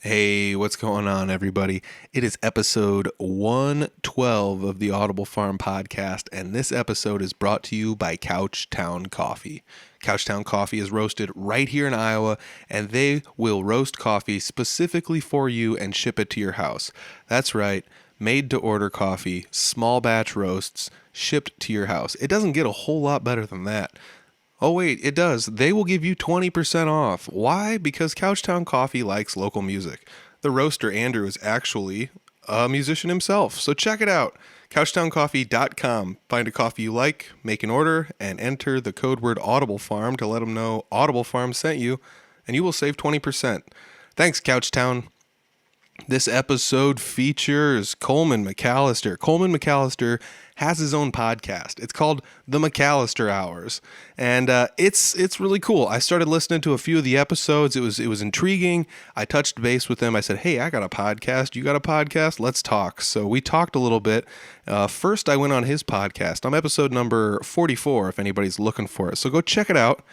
Hey, what's going on, everybody? It is episode 112 of the Audible Farm podcast, and this episode is brought to you by Couchtown Coffee. Couchtown Coffee is roasted right here in Iowa, and they will roast coffee specifically for you and ship it to your house. That's right, made-to-order coffee, small batch roasts, shipped to your house. It doesn't get a whole lot better than that. Oh, wait, it does. They will give you 20% off. Why? Because Couchtown Coffee likes local music. The roaster, Andrew, is actually a musician himself. So check it out. CouchtownCoffee.com. Find a coffee you like, make an order, and enter the code word Audible Farm to let them know Audible Farm sent you, and you will save 20%. Thanks, Couchtown. This episode features Coleman Mcallister. Coleman Mcallister has his own podcast. It's called the McAllister Hours, and it's really cool. I started listening to a few of the episodes. It was intriguing. I touched base with him. I said, "Hey, I got a podcast. You got a podcast? Let's talk." So we talked a little bit. First, I went on his podcast. I'm episode number 44. If anybody's looking for it, so go check it out.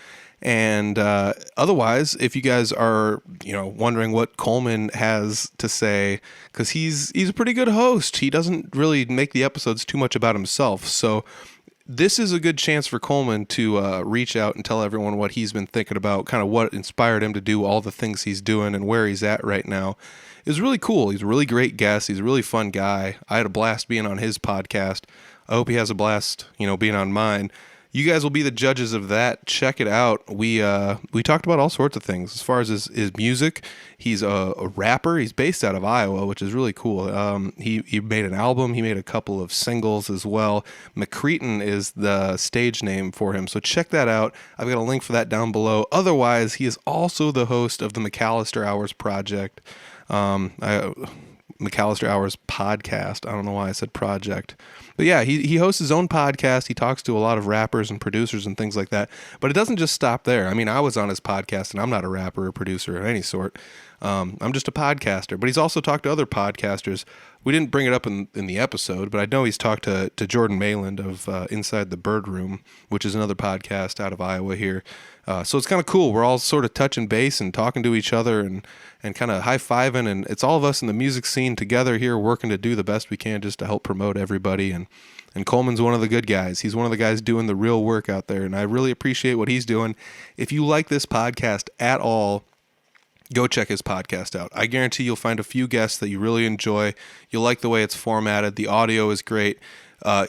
And otherwise, if you guys are, wondering what Coleman has to say, because he's a pretty good host. He doesn't really make the episodes too much about himself. So this is a good chance for Coleman to reach out and tell everyone what he's been thinking about, kind of what inspired him to do all the things he's doing and where he's at right now. It was really cool. He's a really great guest. He's a really fun guy. I had a blast being on his podcast. I hope he has a blast, being on mine. You guys will be the judges of that. Check it out. We talked about all sorts of things. As far as his music, he's a rapper. He's based out of Iowa, which is really cool. He made an album. He made a couple of singles as well. McCretin is the stage name for him. So check that out. I've got a link for that down below. Otherwise, he is also the host of the McAllister Hours project. McAllister Hours podcast. I don't know why I said project. But yeah, he hosts his own podcast. He talks to a lot of rappers and producers and things like that. But it doesn't just stop there. I mean, I was on his podcast, and I'm not a rapper or producer of any sort. I'm just a podcaster. But he's also talked to other podcasters. We didn't bring it up in the episode, but I know he's talked to Jordan Mayland of Inside the Bird Room, which is another podcast out of Iowa here. So it's kind of cool. We're all sort of touching base and talking to each other and kind of high-fiving, and it's all of us in the music scene together here working to do the best we can just to help promote everybody. And Coleman's one of the good guys. He's one of the guys doing the real work out there, and I really appreciate what he's doing. If you like this podcast at all, go check his podcast out. I guarantee you'll find a few guests that you really enjoy. You'll like the way it's formatted. The audio is great.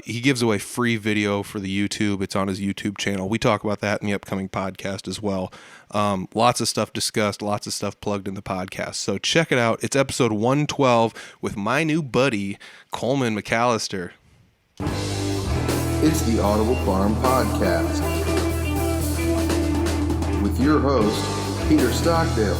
He gives away free video for the YouTube. It's on his YouTube channel. We talk about that in the upcoming podcast as well. Lots of stuff discussed, lots of stuff plugged in the podcast. So check it out. It's episode 112 with my new buddy, Coleman Mcallister. It's the Audible Farm Podcast with your host, Peter Stockdale.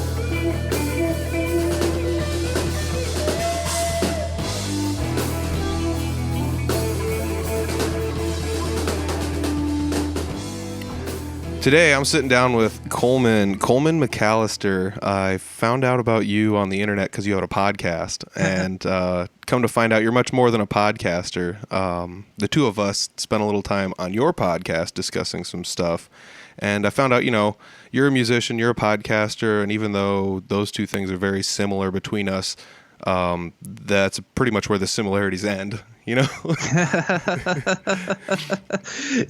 Today, I'm sitting down with Coleman Mcallister. I found out about you on the internet because you have a podcast, and come to find out you're much more than a podcaster. The two of us spent a little time on your podcast discussing some stuff, and I found out, you're a musician, you're a podcaster, and even though those two things are very similar between us, that's pretty much where the similarities end. Yeah,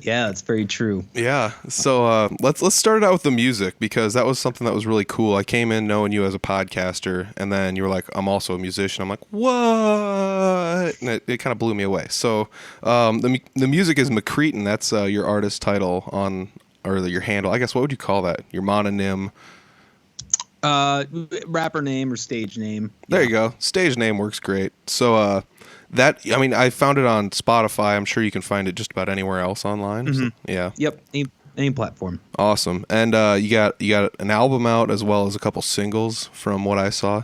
it's very true. Yeah. So let's start it out with the music, because that was something that was really cool. I came in knowing you as a podcaster, and then you were like, "I'm also a musician." I'm like, "What?" And it kind of blew me away. So the music is McCretin. That's your artist title or your handle. I guess, what would you call that? Your mononym. Rapper name or stage name. There you go. Stage name works great. So I found it on Spotify. I'm sure you can find it just about anywhere else online. Mm-hmm. So, yeah. Yep. Any platform. Awesome. And you got an album out as well as a couple singles from what I saw.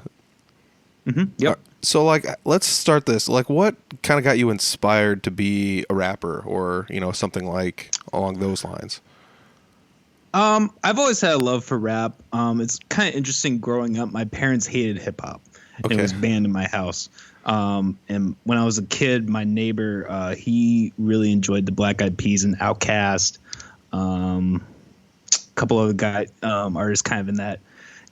Mm-hmm. Yep. So let's start this. What kind of got you inspired to be a rapper, or something along those lines? I've always had a love for rap. It's kind of interesting growing up. My parents hated hip hop. Okay. It was banned in my house. And when I was a kid, my neighbor, he really enjoyed the Black Eyed Peas and Outkast. A couple of artists kind of in that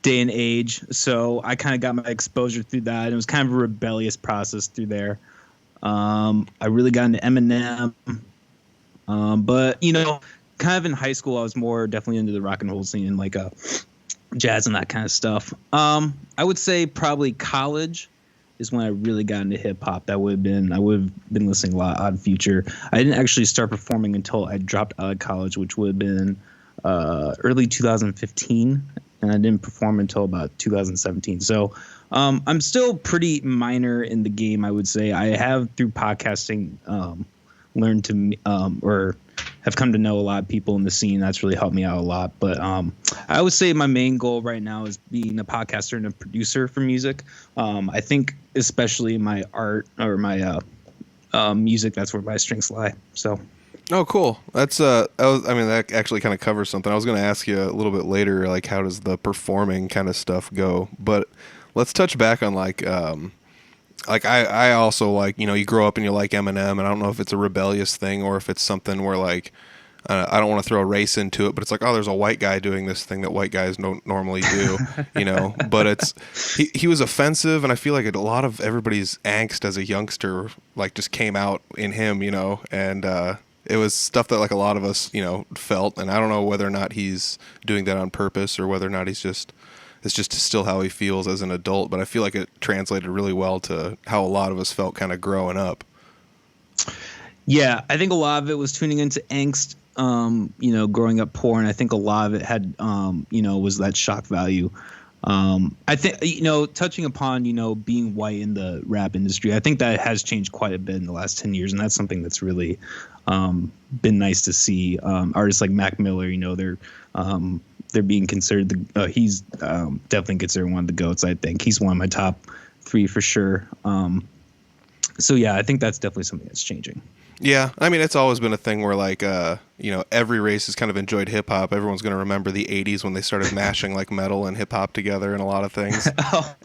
day and age. So I kind of got my exposure through that. It was kind of a rebellious process through there. I really got into Eminem. But, kind of in high school, I was more definitely into the rock and roll scene, like jazz and that kind of stuff. I would say probably college is when I really got into hip hop. I would have been listening a lot Odd Future. I didn't actually start performing until I dropped out of college, which would have been early 2015, and I didn't perform until about 2017. So I'm still pretty minor in the game, I would say. I have, through podcasting, learned to or have come to know a lot of people in the scene. That's really helped me out a lot. But I would say my main goal right now is being a podcaster and a producer for music. I think especially my art or my music, that's where my strengths lie. So. Oh, cool. That's that actually kind of covers something. I was going to ask you a little bit later, like how does the performing kind of stuff go? But let's touch back on I also like, you grow up and you like Eminem, and I don't know if it's a rebellious thing or if it's something where like, I don't want to throw race into it, but it's like, oh, there's a white guy doing this thing that white guys don't normally do, but he was offensive. And I feel like a lot of everybody's angst as a youngster, like just came out in him, and, it was stuff that like a lot of us, felt. And I don't know whether or not he's doing that on purpose or whether or not it's just still how he feels as an adult. But I feel like it translated really well to how a lot of us felt kind of growing up. Yeah, I think a lot of it was tuning into angst, growing up poor. And I think a lot of it had, was that shock value. I think, touching upon, being white in the rap industry, I think that has changed quite a bit in the last 10 years. And that's something that's really been nice to see. Artists like Mac Miller, they're being considered he's definitely considered one of the GOATs. I think he's one of my top 3 for sure. So yeah, I think that's definitely something that's changing. Yeah, I mean, it's always been a thing where like every race has kind of enjoyed hip hop. Everyone's going to remember the 80s when they started mashing like metal and hip hop together and a lot of things.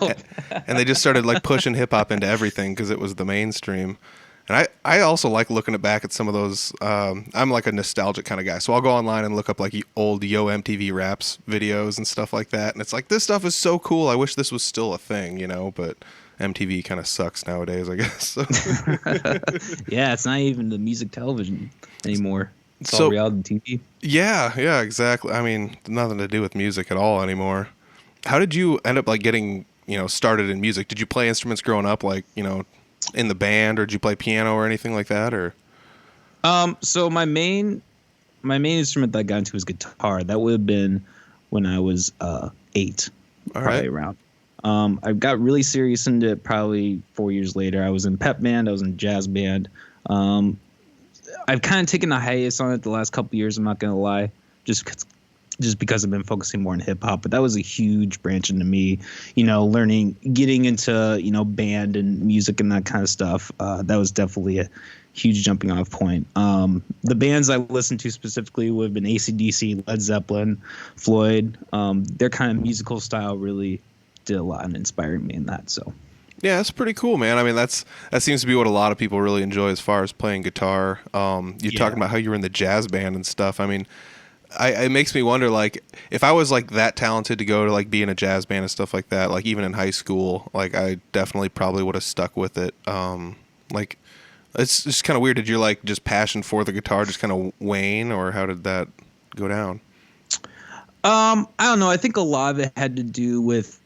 And they just started like pushing hip hop into everything because it was the mainstream. And I also like looking back at some of those. I'm like a nostalgic kind of guy. So I'll go online and look up like old Yo MTV Raps videos and stuff like that. And it's like, this stuff is so cool. I wish this was still a thing, but MTV kind of sucks nowadays, I guess. So. Yeah, it's not even the music television anymore. It's all reality TV. Yeah, exactly. I mean, nothing to do with music at all anymore. How did you end up like getting, started in music? Did you play instruments growing up, like, in the band, or did you play piano or anything like that, or? So my main instrument that I got into was guitar. That would have been when I was 8, probably around. I got really serious into it probably 4 years later. I was in pep band. I was in jazz band. I've kind of taken a hiatus on it the last couple of years. I'm not going to lie, just because I've been focusing more on hip hop. But that was a huge branch into me, getting into, band and music and that kind of stuff. That was definitely a huge jumping off point. The bands I listened to specifically would have been AC/DC, Led Zeppelin, Floyd. Their kind of musical style really did a lot in inspiring me in that. So yeah, that's pretty cool, man. I mean, that seems to be what a lot of people really enjoy as far as playing guitar. You're talking about how you were in the jazz band and stuff. I mean, it makes me wonder, like, if I was like that talented to go to like be in a jazz band and stuff like that, like even in high school, like I definitely probably would have stuck with it. Like, it's just kind of weird. Did your like just passion for the guitar just kind of wane, or how did that go down? I don't know. I think a lot of it had to do with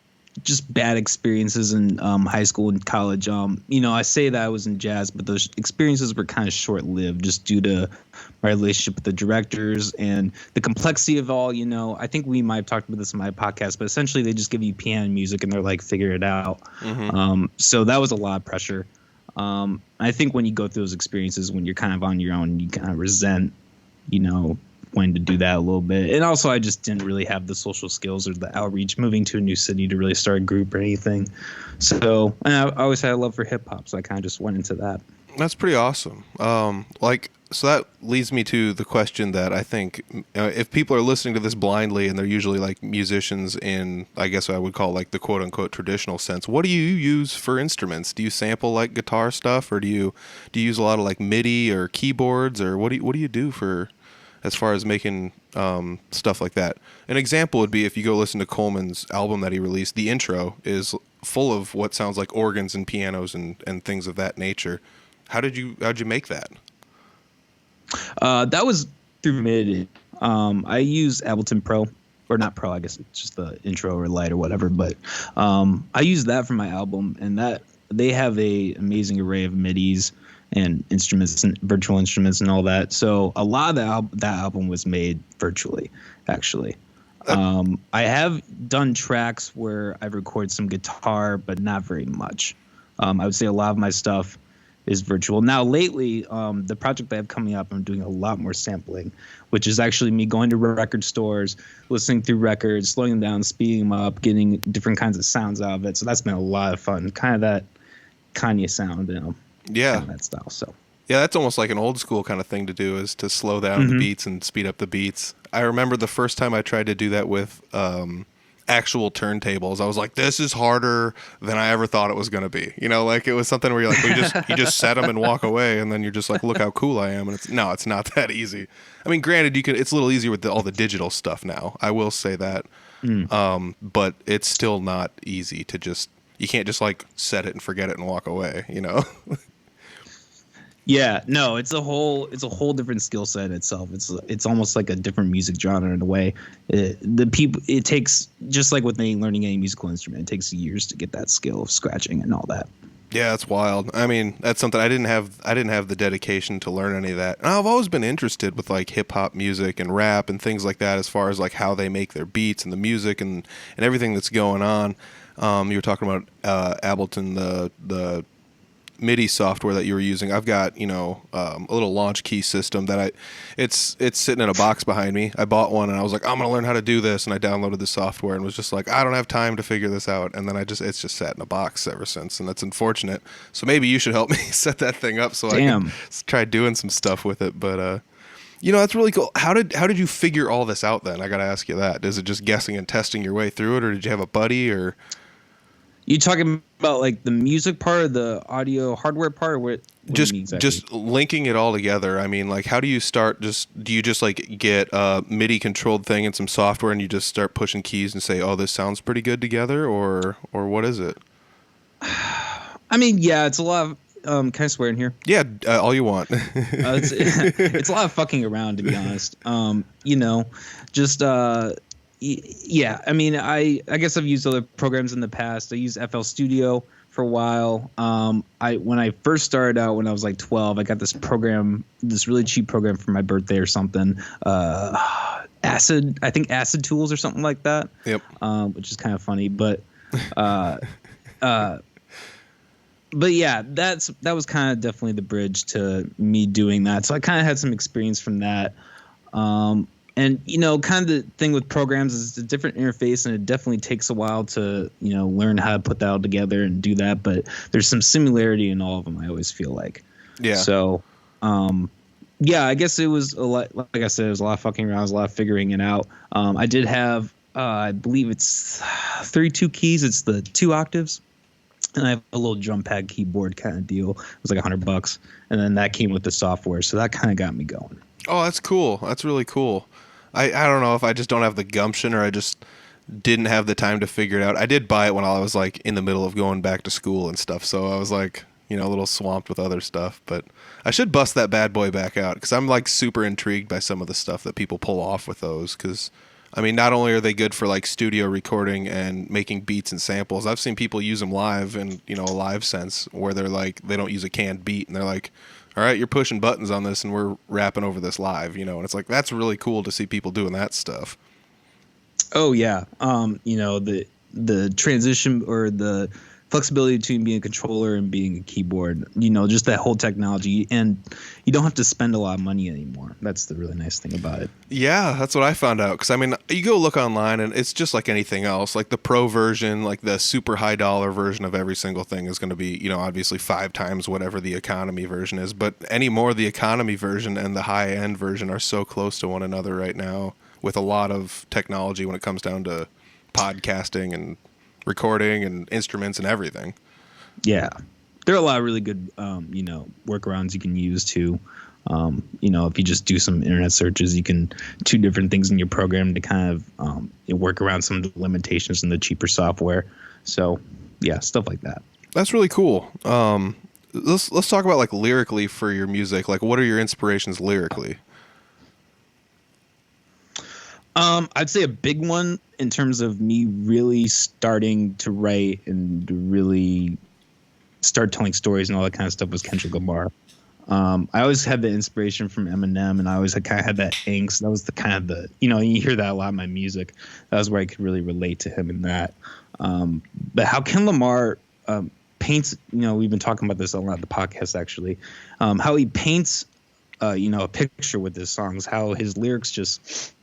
just bad experiences in high school and college. I say that I was in jazz, but those experiences were kind of short-lived just due to my relationship with the directors and the complexity of all, I think we might have talked about this in my podcast, but essentially they just give you piano music and they're like, figure it out. Mm-hmm. So that was a lot of pressure. I think when you go through those experiences, when you're kind of on your own, you kind of resent, wanting to do that a little bit. And also I just didn't really have the social skills or the outreach moving to a new city to really start a group or anything. So, and I always had a love for hip hop. So I kind of just went into that. That's pretty awesome. So that leads me to the question that I think if people are listening to this blindly and they're usually like musicians in, I guess I would call like the quote unquote traditional sense, what do you use for instruments? Do you sample like guitar stuff, or do you use a lot of like MIDI or keyboards, or what do you do for as far as making stuff like that. An example would be if you go listen to Coleman's album that he released, the intro is full of what sounds like organs and pianos and things of that nature. How'd you make that? That was through MIDI. I use Ableton Pro, or not Pro, I guess it's just the intro or Lite or whatever. But I use that for my album, and that they have a amazing array of MIDIs and instruments and virtual instruments and all that. So a lot of that album was made virtually, actually. I have done tracks where I've recorded some guitar, but not very much. I would say a lot of my stuff is virtual. Now, lately, the project that I have coming up, I'm doing a lot more sampling, which is actually me going to record stores, listening through records, slowing them down, speeding them up, getting different kinds of sounds out of it. So that's been a lot of fun. Kind of that Kanye sound, Yeah. kind of that style. So. Yeah, that's almost like an old school kind of thing to do, is to slow down the beats and speed up the beats. I remember the first time I tried to do that with actual turntables. I was like, this is harder than I ever thought it was going to be. Like it was something where you're like, you just set them and walk away, and then you're just like, look how cool I am. And it's not that easy. I mean, granted, it's a little easier with all the digital stuff now. I will say that. But it's still not easy to you can't just like set it and forget it and walk away, Yeah, no, it's a whole different skill set in itself. It's almost like a different music genre in a way. It takes, just like with learning any musical instrument, it takes years to get that skill of scratching and all that. Yeah, it's wild. I mean, that's something I didn't have the dedication to learn any of that. And I've always been interested with like hip hop music and rap and things like that, as far as like how they make their beats and the music and everything that's going on. You were talking about Ableton, the MIDI software that you were using. I've got a little launch key system that it's sitting in a box behind me. I bought one and I was like, I'm gonna learn how to do this, and I downloaded the software and was just like, I don't have time to figure this out, and then it's just sat in a box ever since, and that's unfortunate. So maybe you should help me set that thing up so I can try doing some stuff with it. But that's really cool. How did you figure all this out then? I gotta ask you that. Is it just guessing and testing your way through it, or did you have a buddy, or? You talking about like the music part or the audio hardware part, or what just do you mean exactly? Just linking it all together. I mean, like, how do you start? Do you just like get a MIDI controlled thing and some software, and you just start pushing keys and say, "Oh, this sounds pretty good together," or what is it? I mean, yeah, it's a lot of. Can I swear in here? Yeah, all you want. It's a lot of fucking around, to be honest. Just yeah. I mean, I guess I've used other programs in the past. I used FL Studio for a while. When I first started out, when I was like 12, I got this program, this really cheap program for my birthday or something. Acid Tools or something like that. Yep. Which is kind of funny, but yeah, that was kind of definitely the bridge to me doing that. So I kind of had some experience from that. And, kind of the thing with programs is it's a different interface, and it definitely takes a while to, learn how to put that all together and do that. But there's some similarity in all of them, I always feel like. Yeah. So, yeah, I guess it was a lot, like I said, it was a lot of fucking around, it was a lot of figuring it out. I did have, I believe it's 32 keys. It's the 2 octaves. And I have a little drum pad keyboard kind of deal. It was like $100. And then that came with the software. So that kind of got me going. Oh, that's cool. That's really cool. I don't know if I just don't have the gumption, or I just didn't have the time to figure it out. I did buy it when I was like in the middle of going back to school and stuff. So I was like, a little swamped with other stuff, but I should bust that bad boy back out, because I'm like super intrigued by some of the stuff that people pull off with those. Because I mean, not only are they good for like studio recording and making beats and samples, I've seen people use them live in, a live sense, where they're like, they don't use a canned beat and they're like, all right, you're pushing buttons on this and we're rapping over this live, and it's like, that's really cool to see people doing that stuff. Oh yeah. The transition or the flexibility between being a controller and being a keyboard, just that whole technology, and you don't have to spend a lot of money anymore. That's the really nice thing about it. Yeah, that's what I found out. Because I mean, you go look online and it's just like anything else. Like the pro version, like the super high dollar version of every single thing is going to be, obviously 5 times whatever the economy version is. But anymore, the economy version and the high end version are so close to one another right now, with a lot of technology when it comes down to podcasting and recording and instruments and everything. Yeah, there are a lot of really good workarounds you can use too. If you just do some internet searches, you can two different things in your program to kind of work around some of the limitations in the cheaper software. So yeah, stuff like that. That's really cool. Let's talk about like lyrically for your music. Like, what are your inspirations lyrically? I'd say a big one in terms of me really starting to write and to really start telling stories and all that kind of stuff was Kendrick Lamar. I always had the inspiration from Eminem, and I always kind of had that angst. That was the kind of the, you hear that a lot in my music. That was where I could really relate to him in that. But how Ken Lamar paints, we've been talking about this a lot in the podcast, actually, how he paints, a picture with his songs, how his lyrics just,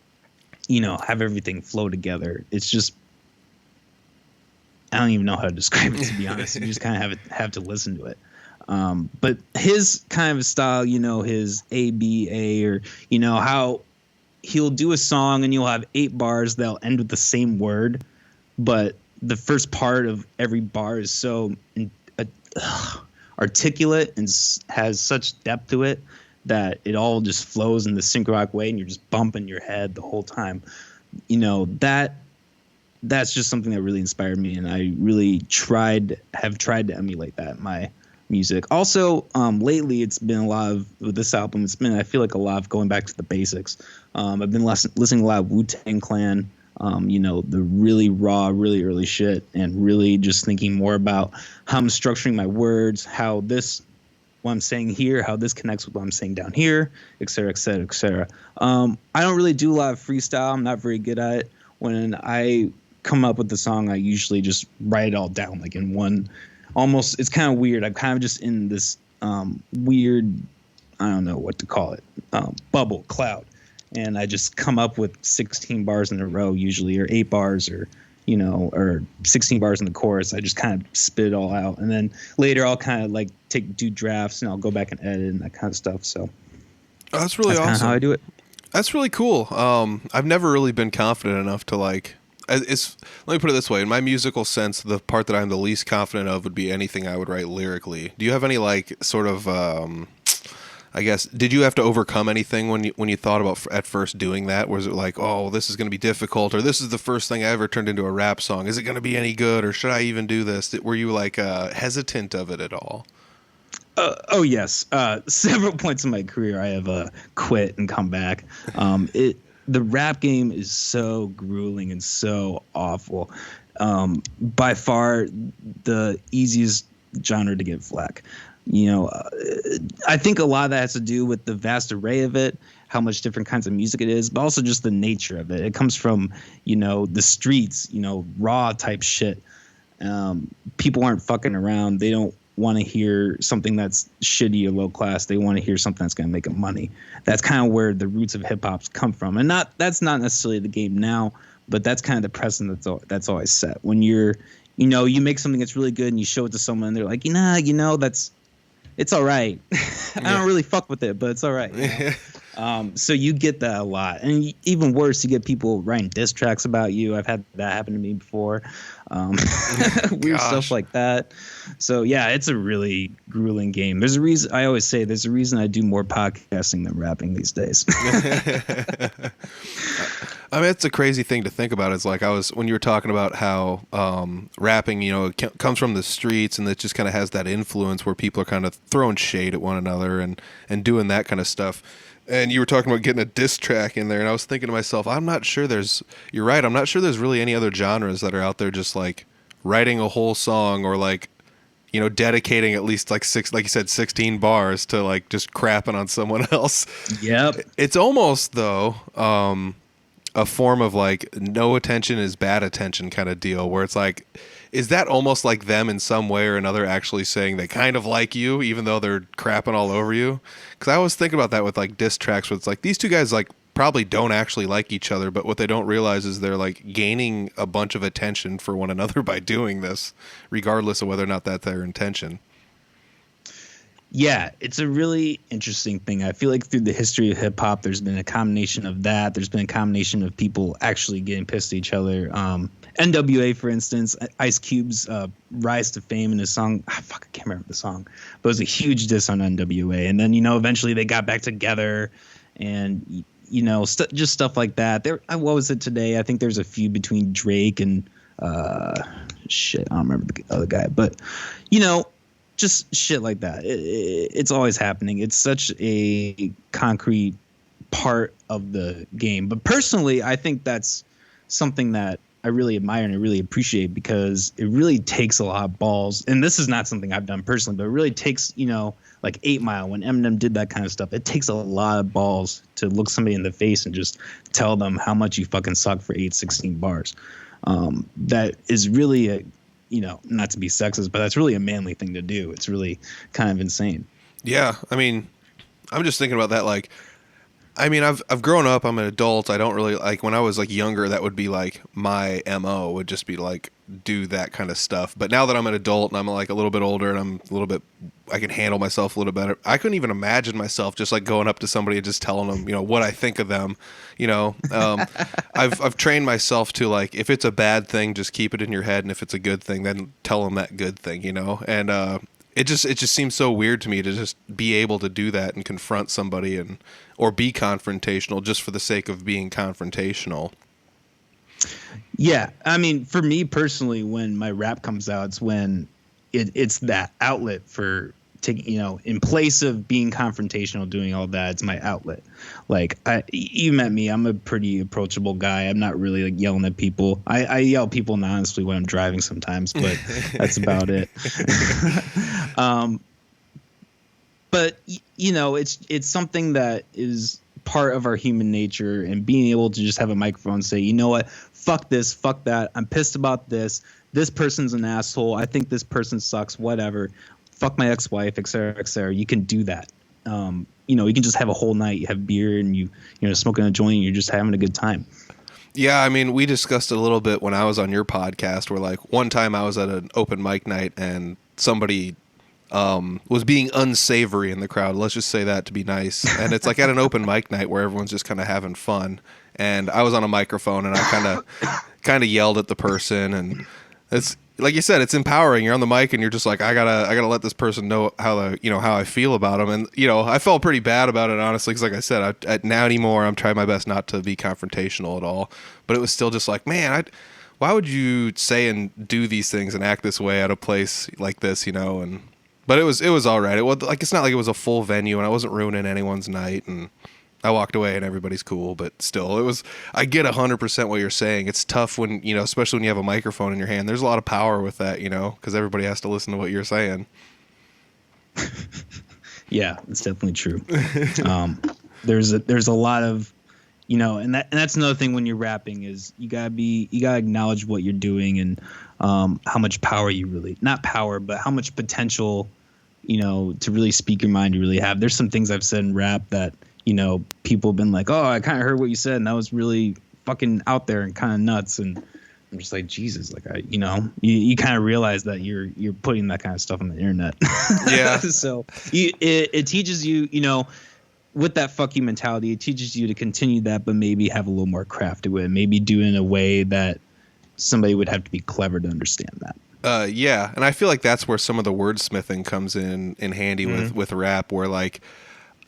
have everything flow together. It's just, I don't even know how to describe it, to be honest. You just kind of have to listen to it. But his kind of style, his ABA, or, how he'll do a song and you'll have 8 bars that'll end with the same word, but the first part of every bar is so articulate and has such depth to it that it all just flows in the synchronic way, and you're just bumping your head the whole time. That's just something that really inspired me, and I really have tried to emulate that in my music. Also, lately it's been a lot of, with this album, I feel like a lot of going back to the basics. I've been listening to a lot of Wu-Tang Clan, the really raw, really early shit, and really just thinking more about how I'm structuring my words, what I'm saying here, how this connects with what I'm saying down here, et cetera, et cetera, et cetera. I don't really do a lot of freestyle. I'm not very good at it. When I come up with the song, I usually just write it all down, like in one, almost, it's kind of weird. I'm kind of just in this weird, I don't know what to call it, bubble, cloud. And I just come up with 16 bars in a row usually, or 8 bars, or 16 bars in the chorus. I just kind of spit it all out. And then later I'll kind of like do drafts, and I'll go back and edit and that kind of stuff. So that's really awesome. Kind of how I do it. That's really cool. I've never really been confident enough to let me put it this way. In my musical sense, the part that I'm the least confident of would be anything I would write lyrically. Do you have any sort of, I guess, did you have to overcome anything when you thought about at first doing that? Was it like, oh, this is going to be difficult, or this is the first thing I ever turned into a rap song? Is it going to be any good, or should I even do this? Were you hesitant of it at all? Oh yes. Several points in my career, I have quit and come back. The rap game is so grueling and so awful. By far the easiest genre to get flack. I think a lot of that has to do with the vast array of it, how much different kinds of music it is, but also just the nature of it. It comes from, the streets, raw type shit. People aren't fucking around. They don't want to hear something that's shitty or low class. They want to hear something that's going to make them money. That's kind of where the roots of hip hop's come from. And that's not necessarily the game now, but that's kind of the precedent that's always set. When you make something that's really good and you show it to someone and they're like, it's all right. I don't really fuck with it, but it's all right. So you get that a lot. And even worse, you get people writing diss tracks about you. I've had that happen to me before. Weird stuff like that. So yeah, it's a really grueling game. There's a reason I do more podcasting than rapping these days. I mean, it's a crazy thing to think about. It's like when you were talking about how rapping, it comes from the streets, and it just kind of has that influence where people are kind of throwing shade at one another and doing that kind of stuff. And you were talking about getting a diss track in there, and I was thinking to myself, you're right, I'm not sure there's really any other genres that are out there just like writing a whole song, or like, dedicating at least like 16 bars to like just crapping on someone else. Yep. It's almost though, a form of like no attention is bad attention kind of deal, where it's like, is that almost like them in some way or another actually saying they kind of like you, even though they're crapping all over you? Because I always think about that with like diss tracks, where it's like these two guys like probably don't actually like each other, but what they don't realize is they're like gaining a bunch of attention for one another by doing this, regardless of whether or not that's their intention. Yeah, it's a really interesting thing. I feel like through the history of hip hop, there's been a combination of that. There's been a combination of people actually getting pissed at each other. NWA, for instance, Ice Cube's rise to fame in his song. I can't remember the song, but it was a huge diss on NWA. And then, eventually they got back together and, just stuff like that. What was it today? I think there's a feud between Drake and I don't remember the other guy. But, just shit like that. It's always happening. It's such a concrete part of the game. But personally, I think that's something that I really admire and I really appreciate because it really takes a lot of balls. And this is not something I've done personally, but it really takes, like 8 Mile, when Eminem did that kind of stuff, it takes a lot of balls to look somebody in the face and just tell them how much you fucking suck for 816 bars. That is really not to be sexist, but that's really a manly thing to do. It's really kind of insane. Yeah. I mean, I'm just thinking about that. Like, I mean, I've grown up. I'm an adult. I don't really like when I was like younger. That would be like my MO would just be like do that kind of stuff. But now that I'm an adult and I'm like a little bit older and I'm a little bit, I can handle myself a little better. I couldn't even imagine myself just like going up to somebody and just telling them, what I think of them. I've trained myself to like if it's a bad thing, just keep it in your head, and if it's a good thing, then tell them that good thing. And it just seems so weird to me to just be able to do that and confront somebody or be confrontational just for the sake of being confrontational. Yeah, I mean, for me personally, when my rap comes out, it's when it's that outlet for taking, in place of being confrontational, doing all that, it's my outlet. Like, you met me, I'm a pretty approachable guy. I'm not really like yelling at people. I yell at people honestly when I'm driving sometimes, but that's about it. But it's something that is part of our human nature, and being able to just have a microphone and say, you know what, fuck this, fuck that, I'm pissed about this person's an asshole, I think this person sucks, whatever, fuck my ex-wife, etc. You can do that. You can just have a whole night, you have beer and you smoking a joint and you're just having a good time. Yeah, I mean, we discussed it a little bit when I was on your podcast where like one time I was at an open mic night and somebody was being unsavory in the crowd. Let's just say that to be nice. And it's like at an open mic night where everyone's just kind of having fun. And I was on a microphone and I kind of yelled at the person. And it's like you said, it's empowering. You're on the mic and you're just like, I gotta let this person know how I feel about them. And I felt pretty bad about it, honestly, because like I said, now anymore I'm trying my best not to be confrontational at all. But it was still just like, man, why would you say and do these things and act this way at a place like this, But it was all right. It was like it's not like it was a full venue, and I wasn't ruining anyone's night. And I walked away, and everybody's cool. But still, it was. I get 100% what you're saying. It's tough when especially when you have a microphone in your hand. There's a lot of power with that, because everybody has to listen to what you're saying. Yeah, it's definitely true. There's a lot of, and that's another thing when you're rapping is you gotta acknowledge what you're doing and how much power not power, but how much potential, to really speak your mind you really have. There's some things I've said in rap that, people have been like, oh, I kind of heard what you said and that was really fucking out there and kind of nuts. And I'm just like, Jesus, like you kind of realize that you're putting that kind of stuff on the internet. Yeah. So it teaches you, with that fuck you mentality, it teaches you to continue that, but maybe have a little more craft to it. Maybe do it in a way that somebody would have to be clever to understand that. Yeah, and I feel like that's where some of the wordsmithing comes in handy with rap, where like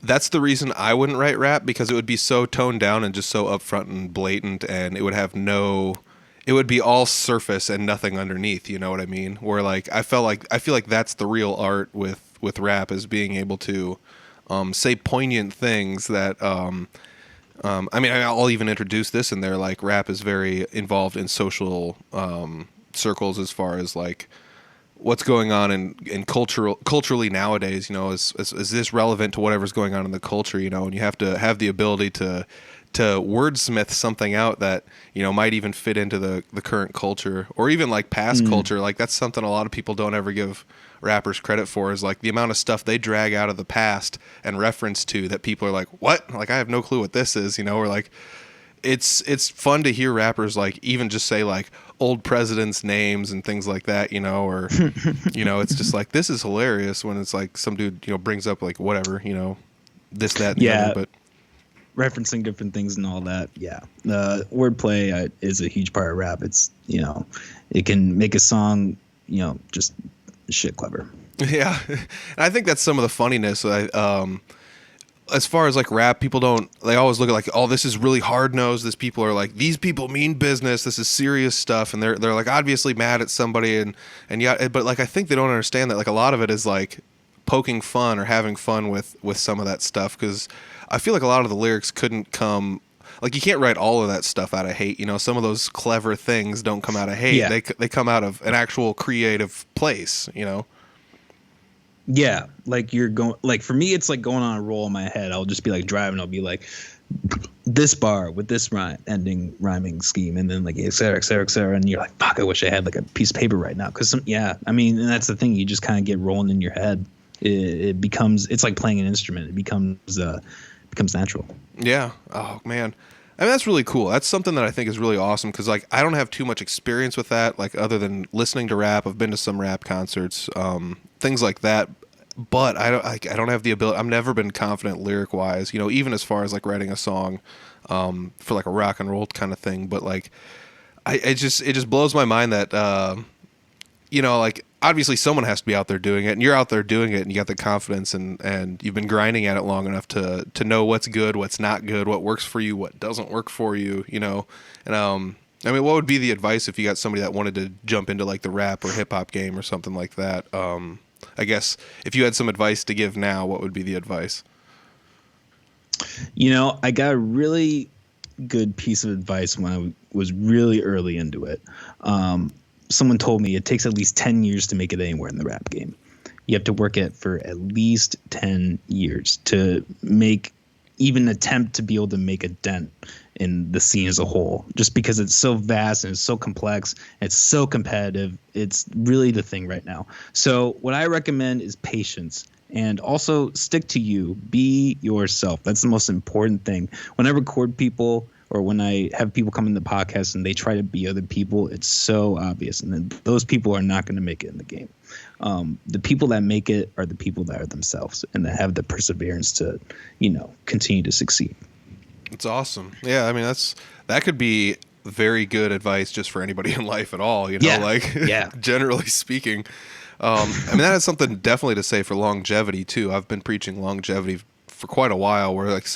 that's the reason I wouldn't write rap, because it would be so toned down and just so upfront and blatant, and it would have it would be all surface and nothing underneath, you know what I mean? Where like I feel like that's the real art with rap, is being able to say poignant things that I mean, I'll even introduce this in there. Like, rap is very involved in social circles as far as like what's going on in culturally nowadays. Is this relevant to whatever's going on in the culture? And you have to have the ability to wordsmith something out that might even fit into the current culture, or even like past culture. Like, that's something a lot of people don't ever give rappers credit for, is like the amount of stuff they drag out of the past and reference to that people are like, what? Like, I have no clue what this is, or like it's fun to hear rappers like even just say like, old presidents' names and things like that, or, it's just like, this is hilarious when it's like some dude, brings up like whatever, this, that, and the other, but referencing different things and all that. Yeah. Wordplay is a huge part of rap. It's, it can make a song, just shit clever. Yeah. And I think that's some of the funniness. As far as like rap, they always look at like, oh, this is really hard nosed. This people are like, these people mean business. This is serious stuff. And they're like obviously mad at somebody. And yeah, but like, I think they don't understand that like a lot of it is like poking fun or having fun with some of that stuff. Cause I feel like a lot of the lyrics couldn't come, like you can't write all of that stuff out of hate. Some of those clever things don't come out of hate. Yeah. They come out of an actual creative place, Yeah, like you're going, like for me, it's like going on a roll in my head. I'll just be like driving. I'll be like, this bar with this rhyming scheme, and then like et cetera, et cetera, et cetera. And you're like, fuck, I wish I had like a piece of paper right now. Cause and that's the thing. You just kind of get rolling in your head. It becomes, it's like playing an instrument. It becomes natural. Yeah. Oh man. I mean, that's really cool. That's something that I think is really awesome because, like, I don't have too much experience with that, like, other than listening to rap. I've been to some rap concerts, things like that. But I don't have the ability. I've never been confident lyric-wise, even as far as, like, writing a song for, like, a rock and roll kind of thing. But, like, it just blows my mind that, like, obviously someone has to be out there doing it, and you're out there doing it, and you got the confidence, and you've been grinding at it long enough to know what's good, what's not good, what works for you, what doesn't work for you, And I mean, what would be the advice if you got somebody that wanted to jump into like the rap or hip hop game or something like that? I guess if you had some advice to give now, what would be the advice? I got a really good piece of advice when I was really early into it. Someone told me it takes at least 10 years to make it anywhere in the rap game. You have to work it for at least 10 years to even attempt to be able to make a dent in the scene as a whole, just because it's so vast and it's so complex. It's so competitive. It's really the thing right now. So what I recommend is patience and also stick to you. Be yourself. That's the most important thing. When I record people or when I have people come in the podcast and they try to be other people, it's so obvious. And then those people are not going to make it in the game. The people that make it are the people that are themselves and that have the perseverance to, continue to succeed. It's awesome. Yeah. I mean, that could be very good advice just for anybody in life at all, generally speaking. I mean, that has something definitely to say for longevity too. I've been preaching longevity for quite a while where like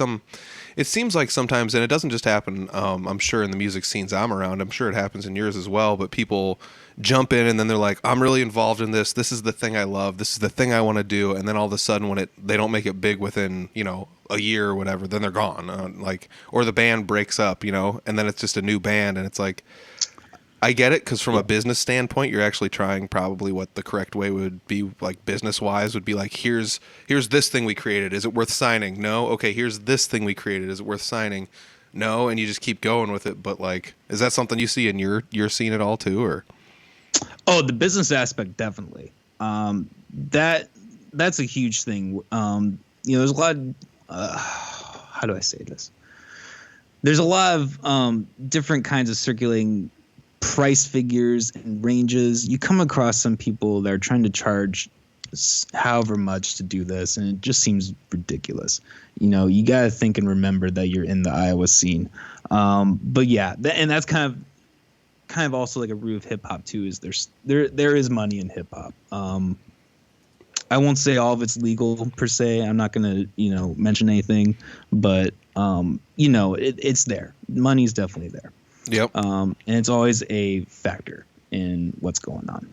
it seems like sometimes, and it doesn't just happen, I'm sure in the music scenes I'm around, I'm sure it happens in yours as well, but people jump in and then they're like, I'm really involved in this. This is the thing I love. This is the thing I want to do. And then all of a sudden when they don't make it big within, a year or whatever, then they're gone. Or the band breaks up, and then it's just a new band. And it's like, I get it, because from a business standpoint, you're actually trying probably what the correct way would be, like business-wise, would be like, here's this thing we created. Is it worth signing? No. Okay, here's this thing we created. Is it worth signing? No. And you just keep going with it. But like, is that something you see in your scene at all too, or? Oh, the business aspect, definitely. That's a huge thing. There's a lot of, how do I say this? There's a lot of different kinds of circulating price figures and ranges. You come across some people that are trying to charge however much to do this, and it just seems ridiculous. You got to think and remember that you're in the Iowa scene. But yeah, and that's kind of also like a root of hip hop too, is there is money in hip hop. I won't say all of it's legal per se. I'm not going to, mention anything, but it's there. Money's definitely there. Yep. And it's always a factor in what's going on.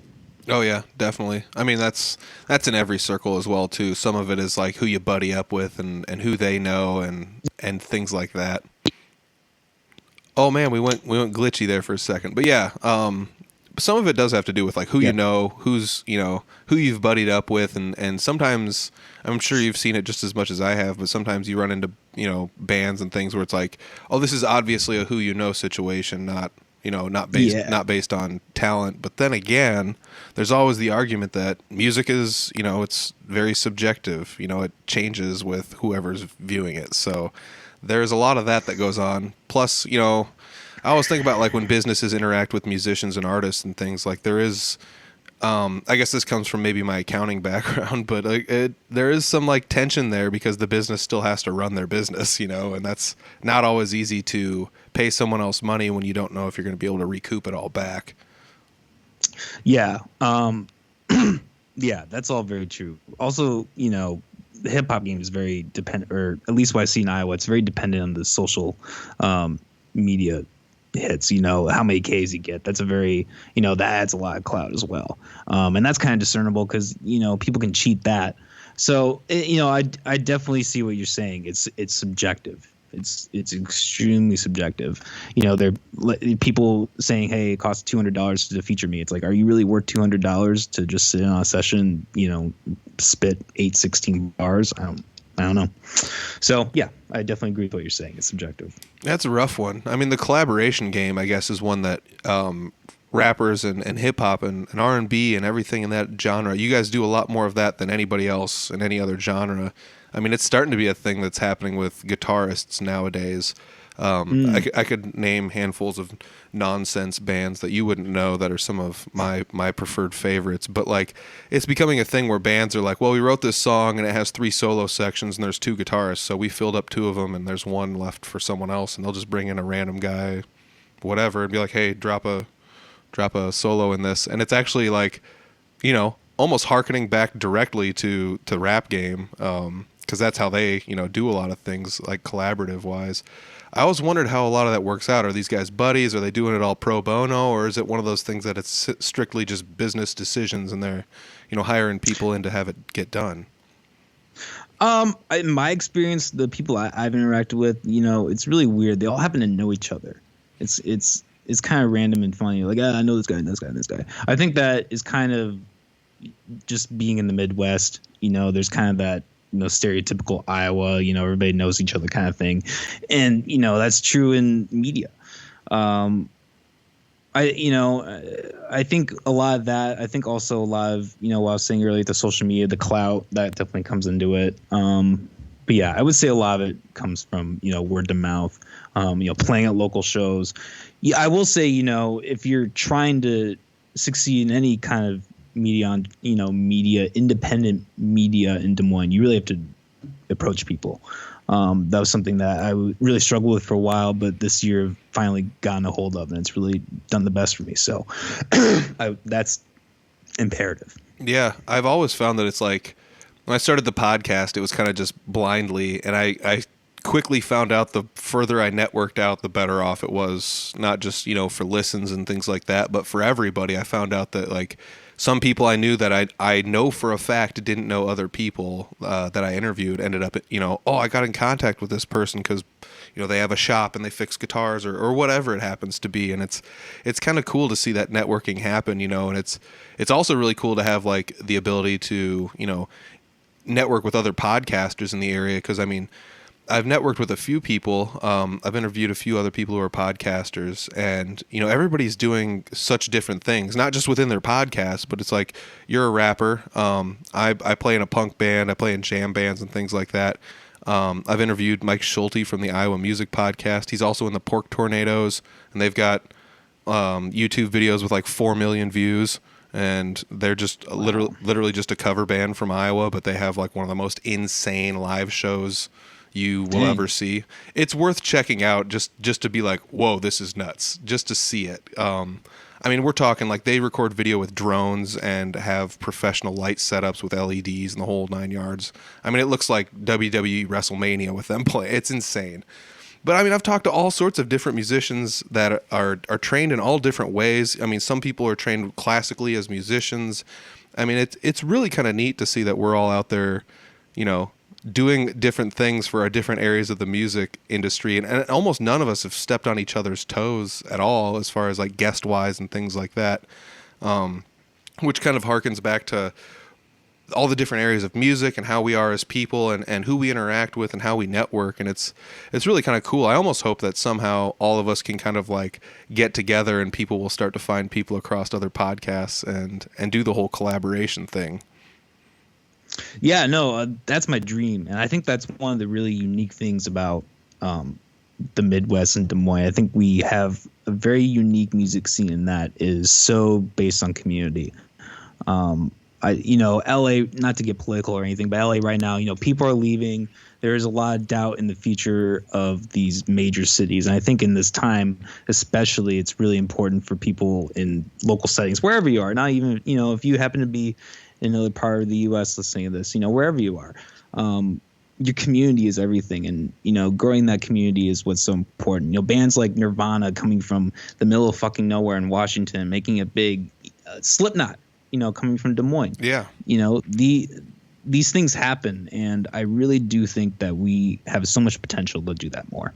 Oh yeah, definitely. I mean, that's in every circle as well too. Some of it is like who you buddy up with and who they know and things like that. Oh man, we went glitchy there for a second. But yeah, some of it does have to do with like who you know, who's, who you've buddied up with, and sometimes, I'm sure you've seen it just as much as I have, but sometimes you run into, bands and things where it's like, oh, this is obviously a who you know situation, not based on talent. But then again, there's always the argument that music is, it's very subjective. It changes with whoever's viewing it. So there's a lot of that goes on. Plus, I always think about like when businesses interact with musicians and artists and things, like there is, I guess this comes from maybe my accounting background, but there is some like tension there because the business still has to run their business, and that's not always easy to pay someone else money when you don't know if you're going to be able to recoup it all back. Yeah. Yeah, that's all very true. Also, the hip hop game is very dependent, or at least what I see in Iowa, it's very dependent on the social media hits, how many Ks you get. That's a very, that adds a lot of clout as well. And that's kind of discernible because, people can cheat that. So, I definitely see what you're saying. It's subjective. It's extremely subjective. They're people saying, "Hey, it costs $200 to feature me." It's like, are you really worth $200 to just sit in on a session, spit 8-16 bars? I don't know. So yeah, I definitely agree with what you're saying. It's subjective. That's a rough one. I mean, the collaboration game, I guess, is one that rappers and hip hop and R&B and everything in that genre. You guys do a lot more of that than anybody else in any other genre. I mean, it's starting to be a thing that's happening with guitarists nowadays. I could name handfuls of nonsense bands that you wouldn't know that are some of my preferred favorites. But like, it's becoming a thing where bands are like, well, we wrote this song and it has 3 solo sections and there's 2 guitarists, so we filled up 2 of them and there's 1 left for someone else, and they'll just bring in a random guy, whatever, and be like, hey, drop a solo in this, and it's actually like, almost hearkening back directly to rap game. Because that's how they, do a lot of things, like collaborative wise. I always wondered how a lot of that works out. Are these guys buddies? Are they doing it all pro bono? Or is it one of those things that it's strictly just business decisions and they're, hiring people in to have it get done? In my experience, the people I've interacted with, it's really weird. They all happen to know each other. It's kind of random and funny. Like, I know this guy and this guy and this guy. I think that is kind of just being in the Midwest. There's kind of that, stereotypical Iowa, everybody knows each other kind of thing. And, that's true in media. I think a lot of that, I think also a lot of, what I was saying earlier, the social media, the clout, that definitely comes into it. But yeah, I would say a lot of it comes from, word to mouth, playing at local shows. Yeah, I will say, if you're trying to succeed in any kind of media, independent media in Des Moines, you really have to approach people. That was something that I really struggled with for a while, but this year I've finally gotten a hold of, and it's really done the best for me. So that's imperative. Yeah, I've always found that it's like, when I started the podcast, it was kind of just blindly, and I quickly found out the further I networked out, the better off it was, not just, for listens and things like that, but for everybody. I found out that like some people I knew that I know for a fact didn't know other people that I interviewed ended up, I got in contact with this person because, they have a shop and they fix guitars or whatever it happens to be. And it's kind of cool to see that networking happen, and it's also really cool to have like the ability to, network with other podcasters in the area. Cause I mean, I've networked with a few people. I've interviewed a few other people who are podcasters, and everybody's doing such different things, not just within their podcast, but it's like, you're a rapper. I play in a punk band. I play in jam bands and things like that. I've interviewed Mike Schulte from the Iowa Music Podcast. He's also in the Pork Tornadoes, and they've got YouTube videos with like 4 million views. And they're just literally just a cover band from Iowa, but they have like one of the most insane live shows you will ever see. It's worth checking out just to be like, whoa, this is nuts, just to see it. I mean, we're talking like they record video with drones and have professional light setups with LEDs and the whole 9 yards. I mean, it looks like WWE WrestleMania with them play. It's insane. But I mean, I've talked to all sorts of different musicians that are trained in all different ways. I mean, some people are trained classically as musicians. I mean, it's really kind of neat to see that we're all out there, doing different things for our different areas of the music industry. And almost none of us have stepped on each other's toes at all as far as like guest wise and things like that. Which kind of harkens back to all the different areas of music and how we are as people and who we interact with and how we network. And it's really kind of cool. I almost hope that somehow all of us can kind of like get together and people will start to find people across other podcasts and do the whole collaboration thing. Yeah, no, that's my dream. And I think that's one of the really unique things about the Midwest and Des Moines. I think we have a very unique music scene that is so based on community. LA, not to get political or anything, but LA right now, people are leaving. There is a lot of doubt in the future of these major cities. And I think in this time, especially, it's really important for people in local settings, wherever you are, not even, if you happen to be in another part of the U.S. listening to this, wherever you are, your community is everything. And, growing that community is what's so important. Bands like Nirvana coming from the middle of fucking nowhere in Washington, making it big, Slipknot, coming from Des Moines. Yeah. These things happen, and I really do think that we have so much potential to do that more.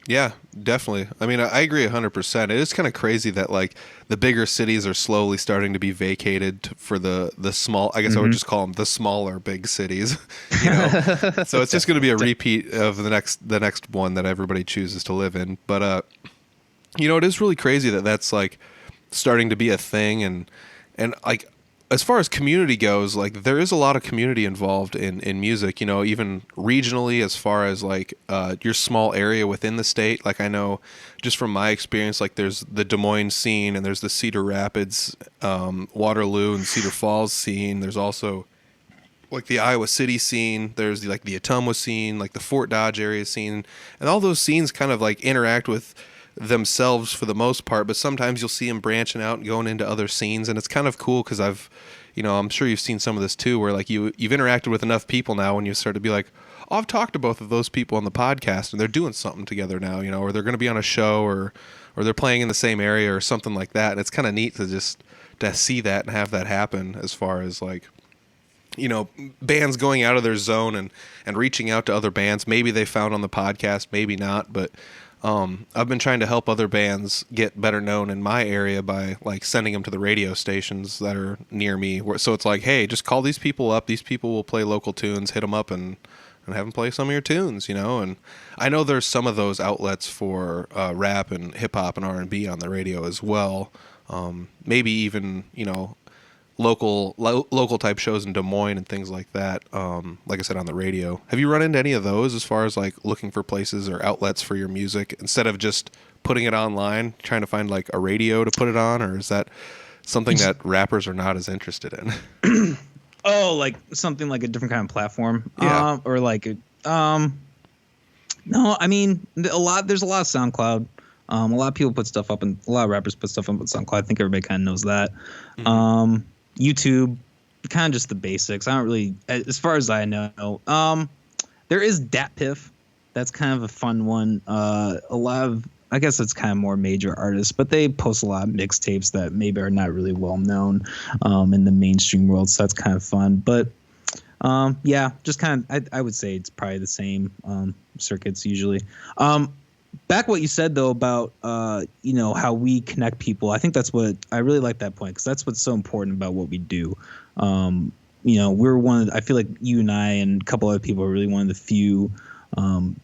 Yeah, definitely. I mean, I agree 100%. It is kind of crazy that like the bigger cities are slowly starting to be vacated for the small, I guess I would just call them the smaller big cities, So it's just going to be a repeat of the next one that everybody chooses to live in. But it is really crazy that that's like starting to be a thing, and like as far as community goes, like there is a lot of community involved in music, even regionally, as far as like your small area within the state. Like I know just from my experience, like there's the Des Moines scene, and there's the Cedar Rapids, Waterloo and Cedar Falls scene. There's also like the Iowa City scene. There's the Ottumwa scene, like the Fort Dodge area scene, and all those scenes kind of like interact with themselves for the most part, but sometimes you'll see them branching out and going into other scenes, and it's kind of cool because I'm sure you've seen some of this too, where like you've interacted with enough people now, and you start to be like, oh, I've talked to both of those people on the podcast, and they're doing something together now, or they're going to be on a show, or they're playing in the same area or something like that, and it's kind of neat to see that and have that happen, as far as like bands going out of their zone and reaching out to other bands maybe they found on the podcast, maybe not, but I've been trying to help other bands get better known in my area by like sending them to the radio stations that are near me. So it's like, hey, just call these people up. These people will play local tunes. Hit them up and have them play some of your tunes, And I know there's some of those outlets for rap and hip hop and R&B on the radio as well. Maybe even local type shows in Des Moines and things like that. Like I said, on the radio. Have you run into any of those as far as like looking for places or outlets for your music instead of just putting it online, trying to find like a radio to put it on, or is that something that rappers are not as interested in? Oh, like something like a different kind of platform, yeah. Or like no, I mean there's a lot of SoundCloud. A lot of people put stuff up, and a lot of rappers put stuff up on SoundCloud. I think everybody kind of knows that. Mm-hmm. YouTube, kind of just the basics. I don't really, as far as I know. There is DatPiff. That's kind of a fun one. A lot of, I guess it's kind of more major artists, but they post a lot of mixtapes that maybe are not really well known in the mainstream world. So that's kind of fun. But yeah, just kind of, I would say it's probably the same circuits usually. Back what you said though about how we connect people. I think that's what I really like that point, because that's what's so important about what we do. We're one of I feel like you and I and a couple other people are really one of the few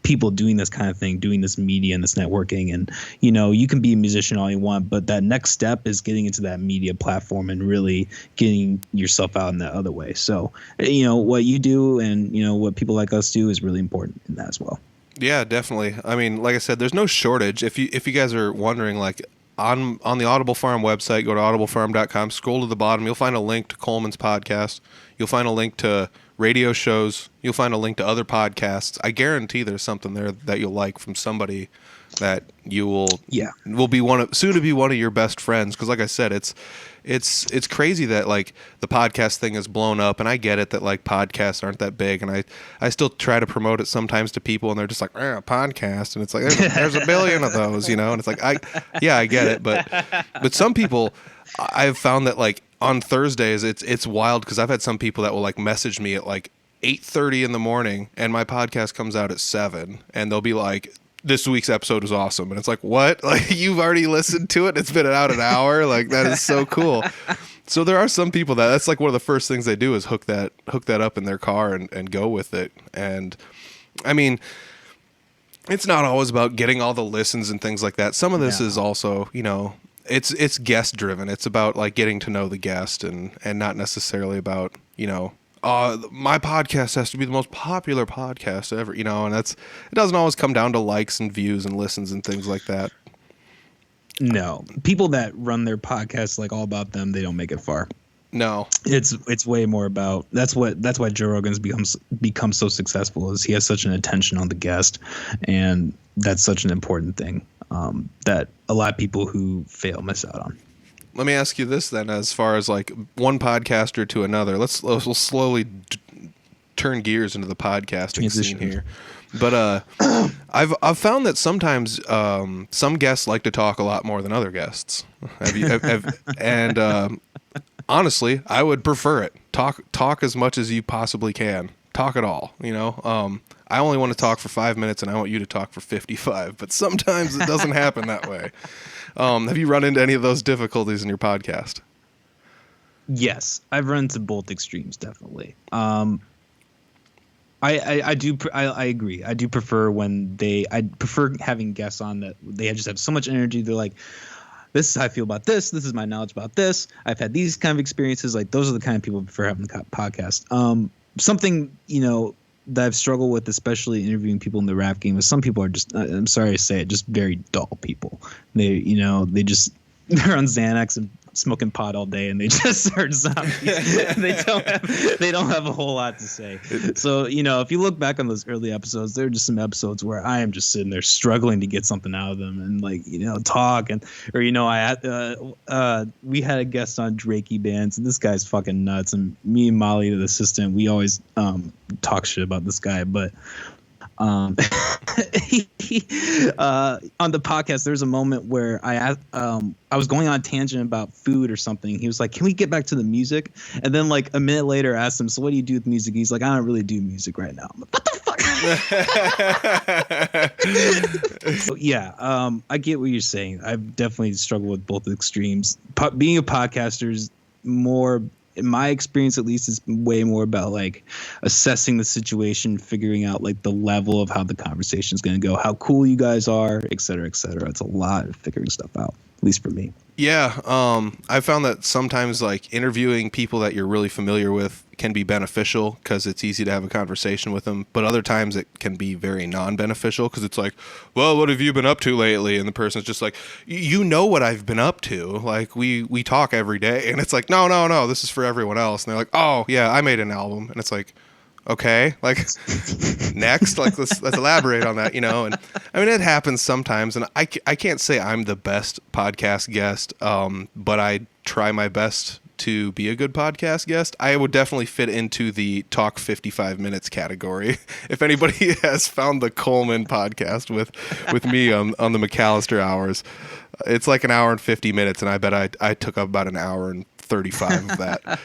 people doing this kind of thing, doing this media and this networking. And you can be a musician all you want, but that next step is getting into that media platform and really getting yourself out in that other way. So what you do and what people like us do is really important in that as well. Yeah, definitely. I mean, like I said, there's no shortage. If you guys are wondering, like on the Audible Farm website, go to audiblefarm.com, scroll to the bottom, you'll find a link to Coleman's podcast. You'll find a link to radio shows. You'll find a link to other podcasts. I guarantee there's something there that you'll like from somebody that you will be soon to be one of your best friends. Because like I said, it's crazy that like the podcast thing is blown up, and I get it that like podcasts aren't that big, and I still try to promote it sometimes to people, and they're just like, a podcast, and it's like there's a billion of those, and it's like I get it, but some people, I've found that like on Thursdays it's wild, because I've had some people that will like message me at like 8:30 in the morning, and my podcast comes out at 7, and they'll be like, this week's episode was awesome. And it's like, what? Like, you've already listened to it? It's been out an hour? Like, that is so cool. So there are some people that's like one of the first things they do is hook that up in their car and go with it. And I mean, it's not always about getting all the listens and things like that. Some of this is also, it's guest driven. It's about like getting to know the guest and not necessarily about, my podcast has to be the most popular podcast ever, and it doesn't always come down to likes and views and listens and things like that. No, people that run their podcasts like all about them, they don't make it far. No, it's way more about that's why Joe Rogan's become so successful, is he has such an attention on the guest, and that's such an important thing that a lot of people who fail miss out on. Let me ask you this then, as far as like one podcaster to another. We'll slowly turn gears into the podcasting scene here. But I've found that sometimes some guests like to talk a lot more than other guests. Honestly, I would prefer it. Talk as much as you possibly can. Talk it all, you know. I only want to talk for 5 minutes, and I want you to talk for 55. But sometimes it doesn't happen that way. Have you run into any of those difficulties in your podcast? Yes, I've run into both extremes, definitely. I agree. I do prefer I prefer having guests on that they just have so much energy. They're like, this is how I feel about this. This is my knowledge about this. I've had these kind of experiences. Like, those are the kind of people I prefer having the podcast. Something, you know, that I've struggled with, especially interviewing people in the rap game, is some people are just, I'm sorry to say it, just very dull people. They're on Xanax and smoking pot all day, and they just start zombies. they don't have a whole lot to say. So, you know, if you look back on those early episodes, there are just some episodes where I am just sitting there struggling to get something out of them and, like, you know, talk. Or you know, we had a guest on Drakey Bands, and this guy's fucking nuts, and me and Molly, the assistant, we always talk shit about this guy, but on the podcast, there's a moment where I was going on a tangent about food or something. He was like, "Can we get back to the music?" And then, like, a minute later, I asked him, "So what do you do with music?" He's like, "I don't really do music right now." I'm like, what the fuck? So, yeah, I get what you're saying. I've definitely struggled with both extremes. Being a podcaster is more, in my experience at least, is way more about like assessing the situation, figuring out like the level of how the conversation is going to go, how cool you guys are, et cetera, et cetera. It's a lot of figuring stuff out, at least for me. Yeah, I found that sometimes like interviewing people that you're really familiar with can be beneficial because it's easy to have a conversation with them, but other times it can be very non-beneficial because it's like, well, what have you been up to lately? And the person's just like, you know what I've been up to. Like, we talk every day. And it's like, no, this is for everyone else. And they're like, oh, yeah, I made an album. And it's like, okay, like, next, like, let's elaborate on that, you know? And I mean, it happens sometimes, and I can't say I'm the best podcast guest, but I try my best to be a good podcast guest. I would definitely fit into the talk 55 minutes category. If anybody has found the Coleman podcast with me on the McAllister Hours, it's like an hour and 50 minutes, and I bet I took up about an hour and 35 of that.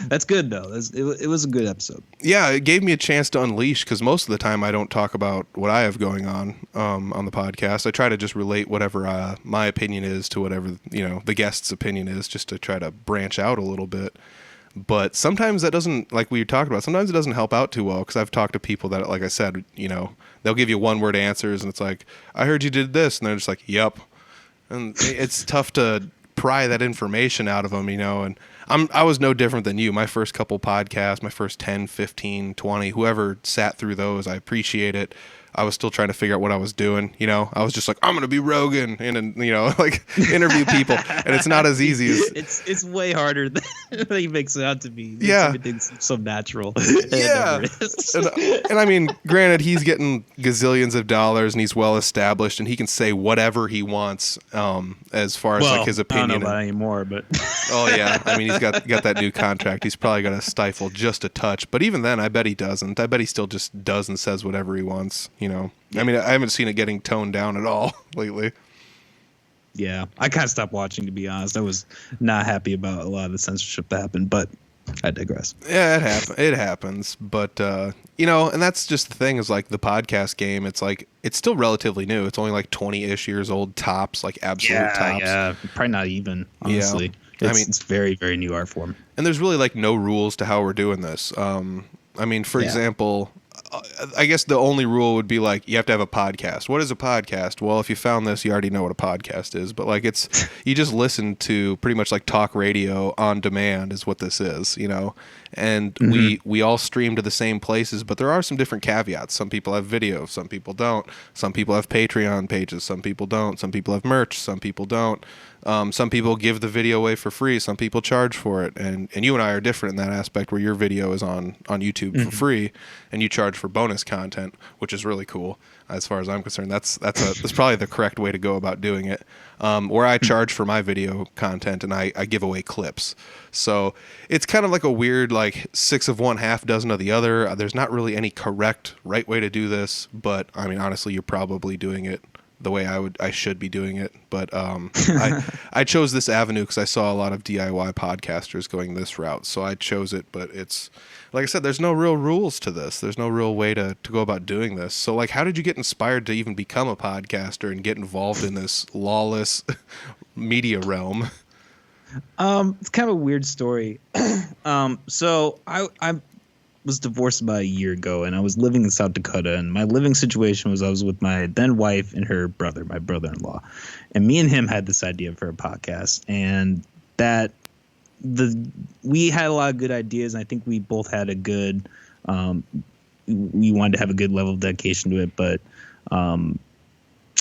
That's good, though. It was a good episode. Yeah, it gave me a chance to unleash, because most of the time I don't talk about what I have going on the podcast. I try to just relate whatever my opinion is to whatever, you know, the guest's opinion is, just to try to branch out a little bit. But sometimes that doesn't, like we talked about, sometimes it doesn't help out too well, because I've talked to people that, like I said, you know, they'll give you one-word answers, and it's like, I heard you did this, and they're just like, yep. And it's tough to pry that information out of them, you know. And I was no different than you. My first couple podcasts, my first 10, 15, 20, whoever sat through those, I appreciate it. I was still trying to figure out what I was doing, you know. I was just like, I'm going to be Rogan and, you know, like, interview people. And it's not as easy as... It's way harder than he makes it out to be. Yeah. Everything's so natural. Yeah. And I mean, granted, he's getting gazillions of dollars and he's well established and he can say whatever he wants as far as like his opinion. I don't know about anymore, but... Oh, yeah. I mean, he's got that new contract. He's probably got to stifle just a touch. But even then, I bet he doesn't. I bet he still just does and says whatever he wants. You know, I mean, I haven't seen it getting toned down at all lately. Yeah, I kind of stopped watching, to be honest. I was not happy about a lot of the censorship that happened, but I digress. Yeah, it happens. But, you know, and that's just the thing is like the podcast game. It's like, it's still relatively new. It's only like 20-ish years old tops, like absolute tops. Yeah, probably not even, honestly. Yeah. It's very, very new art form. And there's really like no rules to how we're doing this. I mean, for example, I guess the only rule would be like you have to have a podcast. What is a podcast? Well, if you found this, you already know what a podcast is. But like you just listen to pretty much like talk radio on demand is what this is, you know. And we all stream to the same places, but there are some different caveats. Some people have video, some people don't. Some people have Patreon pages, some people don't. Some people have merch, some people don't. Some people give the video away for free. Some people charge for it, and you and I are different in that aspect, where your video is on YouTube for free, and you charge for bonus content, which is really cool as far as I'm concerned. That's probably the correct way to go about doing it. Where I charge for my video content, and I give away clips. So it's kind of like a weird like 6 of one, half dozen of the other. There's not really any correct right way to do this, but I mean honestly, you're probably doing it the way I should be doing it. But I chose this avenue because I saw a lot of DIY podcasters going this route, so I chose it. But it's like I said, there's no real rules to this. There's no real way to go about doing this. So like, how did you get inspired to even become a podcaster and get involved in this lawless media realm? It's kind of a weird story. So I was divorced about a year ago, and I was living in South Dakota, and my living situation was I was with my then wife and her brother, my brother-in-law, and me and him had this idea for a podcast, and we had a lot of good ideas, and I think we both had a good we wanted to have a good level of dedication to it, but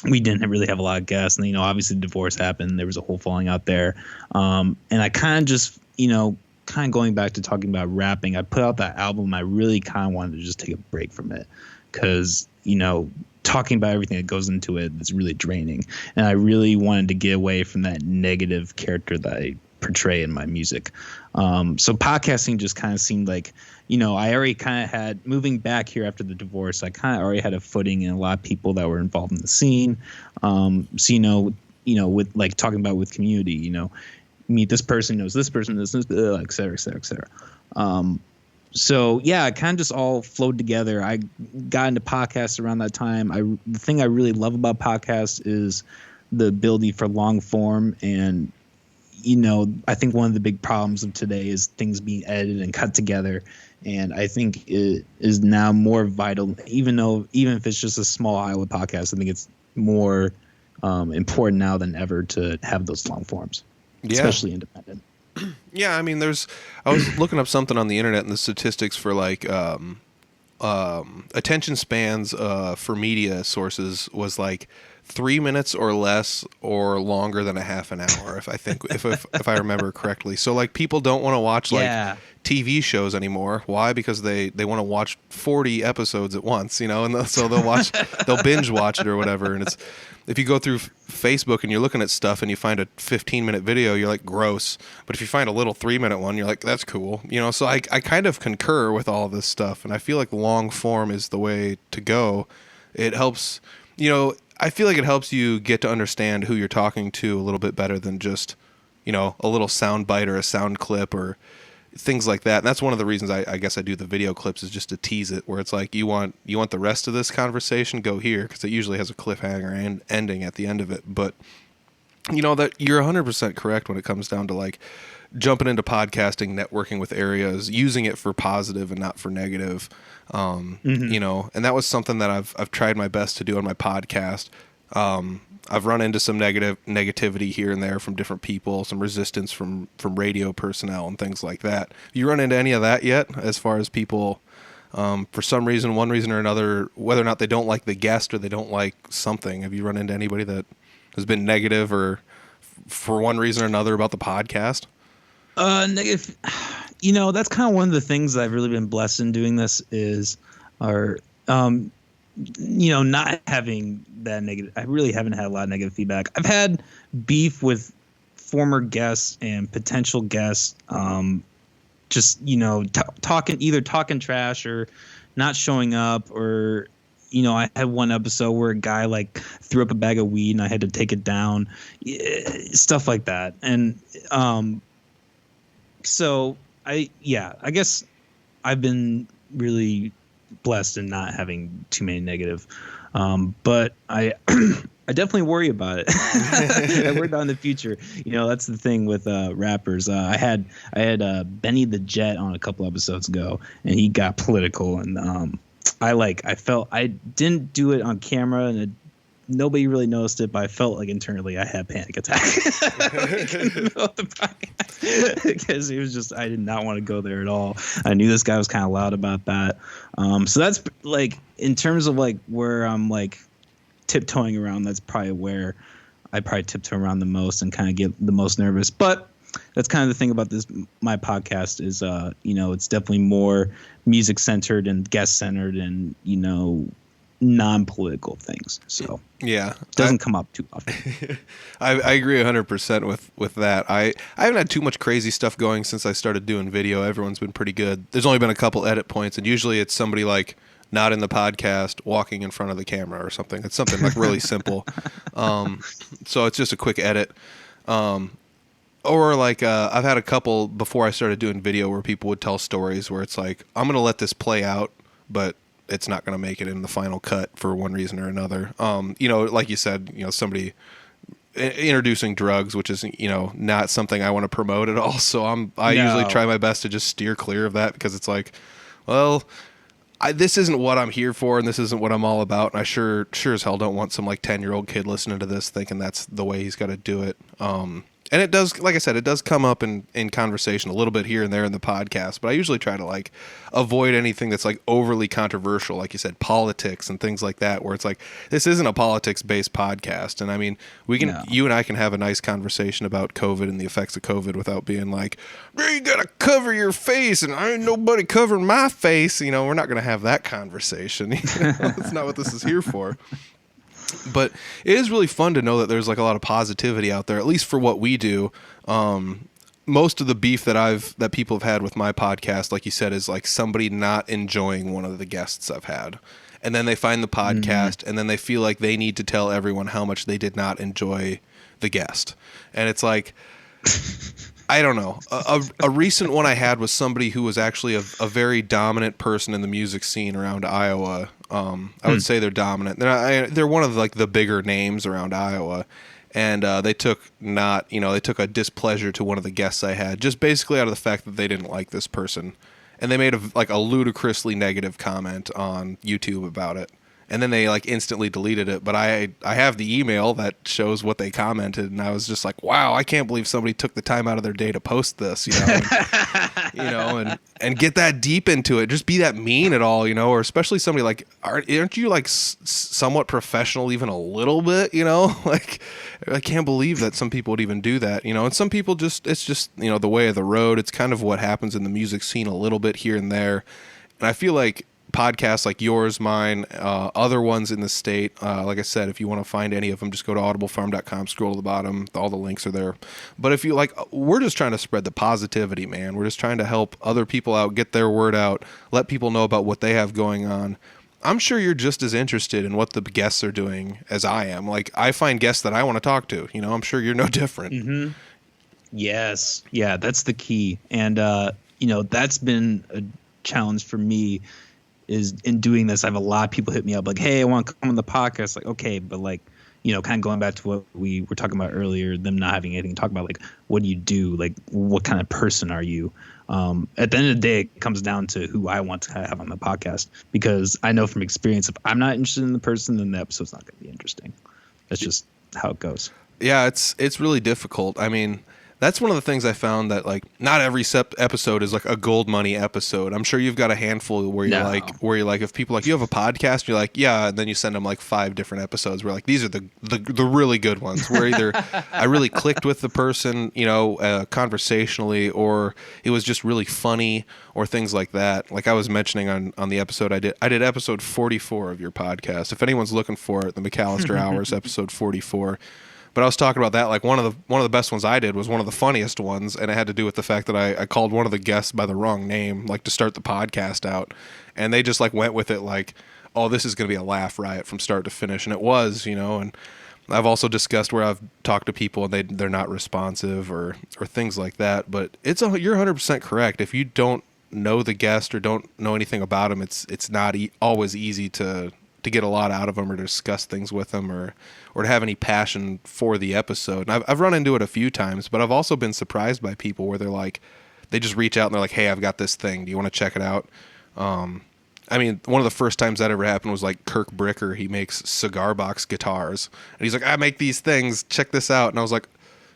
we didn't really have a lot of guests, and obviously the divorce happened. There was a whole falling out there, and I kind of just kind of going back to talking about rapping, I put out that album. I really kind of wanted to just take a break from it because, talking about everything that goes into it, it's really draining. And I really wanted to get away from that negative character that I portray in my music. So podcasting just kind of seemed like, I already kind of had, moving back here after the divorce, I kind of already had a footing in a lot of people that were involved in the scene. So, with like talking about with community, meet this person, knows this person, et cetera, et cetera, et cetera. So yeah, it kind of just all flowed together. I got into podcasts around that time. The thing I really love about podcasts is the ability for long form. And, I think one of the big problems of today is things being edited and cut together. And I think it is now more vital, even if it's just a small Iowa podcast, I think it's more important now than ever to have those long forms. Yeah. Especially independent. Yeah, I mean, I was looking up something on the internet, and the statistics for like attention spans for media sources was like 3 minutes or less or longer than a half an hour, if I remember correctly. So like people don't want to watch like TV shows anymore. Why? Because they want to watch 40 episodes at once, and so they'll binge watch it or whatever. And if you go through Facebook and you're looking at stuff and you find a 15-minute video, you're like, gross. But if you find a little 3-minute one, you're like, that's cool. So I kind of concur with all of this stuff. And I feel like long form is the way to go. It helps, I feel like it helps you get to understand who you're talking to a little bit better than just, a little sound bite or a sound clip or things like that. And that's one of the reasons I guess I do the video clips, is just to tease it, where it's like, you want the rest of this conversation, go here, because it usually has a cliffhanger and ending at the end of it. But that you're 100% correct when it comes down to like jumping into podcasting, networking with areas, using it for positive and not for negative. And that was something that I've tried my best to do on my podcast. I've run into some negativity here and there from different people, some resistance from radio personnel and things like that. You run into any of that yet, as far as people, for some reason, one reason or another, whether or not they don't like the guest or they don't like something? Have you run into anybody that has been negative or for one reason or another about the podcast? Negative. That's kind of one of the things I've really been blessed in doing this not having that negative. I really haven't had a lot of negative feedback. I've had beef with former guests and potential guests, just talking trash or not showing up, or I had one episode where a guy like threw up a bag of weed and I had to take it down, stuff like that. And so I guess I've been really blessed in not having too many negative, but I I definitely worry about it. I worry about it in the future. That's the thing with rappers. I had Benny the Jet on a couple episodes ago, and he got political, and I felt I didn't do it on camera, and nobody really noticed it, but I felt like internally I had a panic attack like in the middle of the podcast because it was just, I did not want to go there at all. I knew this guy was kind of loud about that. So that's like, in terms of like where I'm like tiptoeing around, that's probably where I probably tiptoe around the most and kind of get the most nervous. But that's kind of the thing about my podcast is, it's definitely more music centered and guest centered and, non-political things. So yeah, it doesn't come up too often. I agree 100% with that. I haven't had too much crazy stuff going since I started doing video. Everyone's been pretty good. There's only been a couple edit points, and usually it's somebody like not in the podcast walking in front of the camera or something. It's something like really simple. So it's just a quick edit. Or like I've had a couple before I started doing video where people would tell stories where it's like, I'm going to let this play out, but it's not going to make it in the final cut for one reason or another. Like you said, somebody introducing drugs, which is, not something I want to promote at all. So I usually try my best to just steer clear of that, because it's like, well, this isn't what I'm here for, and this isn't what I'm all about. And I sure as hell don't want some like 10-year-old kid listening to this thinking that's the way he's got to do it. And it does, like I said, it does come up in conversation a little bit here and there in the podcast, but I usually try to like avoid anything that's like overly controversial, like you said, politics and things like that, where it's like, this isn't a politics-based podcast. And I mean, you and I can have a nice conversation about COVID and the effects of COVID without being like, you gotta cover your face and I ain't nobody covering my face. We're not gonna have that conversation. That's not what this is here for. But it is really fun to know that there's like a lot of positivity out there, at least for what we do. Most of the beef that people have had with my podcast, like you said, is like somebody not enjoying one of the guests I've had. And then they find the podcast and then they feel like they need to tell everyone how much they did not enjoy the guest. And it's like, I don't know. A recent one I had was somebody who was actually a very dominant person in the music scene around Iowa. I would say they're dominant. They're one of like the bigger names around Iowa, and they took a displeasure to one of the guests I had, just basically out of the fact that they didn't like this person, and they made a ludicrously negative comment on YouTube about it. And then they like instantly deleted it. But I have the email that shows what they commented, and I was just like, wow, I can't believe somebody took the time out of their day to post this, and get that deep into it, just be that mean at all, or especially somebody like, aren't you like somewhat professional even a little bit, like I can't believe that some people would even do that, and some people it's just the way of the road. It's kind of what happens in the music scene a little bit here and there, and I feel like podcasts like yours, mine, other ones in the state. Like I said, if you want to find any of them, just go to audiblefarm.com, scroll to the bottom. All the links are there. But if you like, we're just trying to spread the positivity, man. We're just trying to help other people out, get their word out, let people know about what they have going on. I'm sure you're just as interested in what the guests are doing as I am. Like, I find guests that I want to talk to. I'm sure you're no different. Mm-hmm. Yes. Yeah, that's the key. And, that's been a challenge for me. Is in doing this, I have a lot of people hit me up like, hey, I want to come on the podcast. Like, okay, but like, kind of going back to what we were talking about earlier, them not having anything to talk about, like, what do you do? Like, what kind of person are you? At the end of the day, it comes down to who I want to have on the podcast, because I know from experience, if I'm not interested in the person, then the episode's not going to be interesting. That's just how it goes. Yeah, it's really difficult. I mean, that's one of the things I found, that like not every episode is like a gold money episode. I'm sure you've got a handful where you're like, if people like, you have a podcast, you're like, yeah, and then you send them like 5 different episodes where like, these are the really good ones, where either I really clicked with the person, conversationally, or it was just really funny, or things like that. Like I was mentioning on the episode I did episode 44 of your podcast. If anyone's looking for it, the McAllister Hours, episode 44. But I was talking about that, like one of the best ones I did was one of the funniest ones, and it had to do with the fact that I called one of the guests by the wrong name, like to start the podcast out, and they just like went with it like, oh, this is going to be a laugh riot from start to finish, and it was, and I've also discussed where I've talked to people and they're not responsive or things like that, but you're 100% correct. If you don't know the guest or don't know anything about them, it's not always easy to get a lot out of them or to discuss things with them or to have any passion for the episode. And I've run into it a few times, but I've also been surprised by people where they're like, they just reach out and they're like, hey, I've got this thing. Do you want to check it out? I mean, one of the first times that ever happened was like Kirk Bricker. He makes cigar box guitars, and he's like, I make these things. Check this out. And I was like,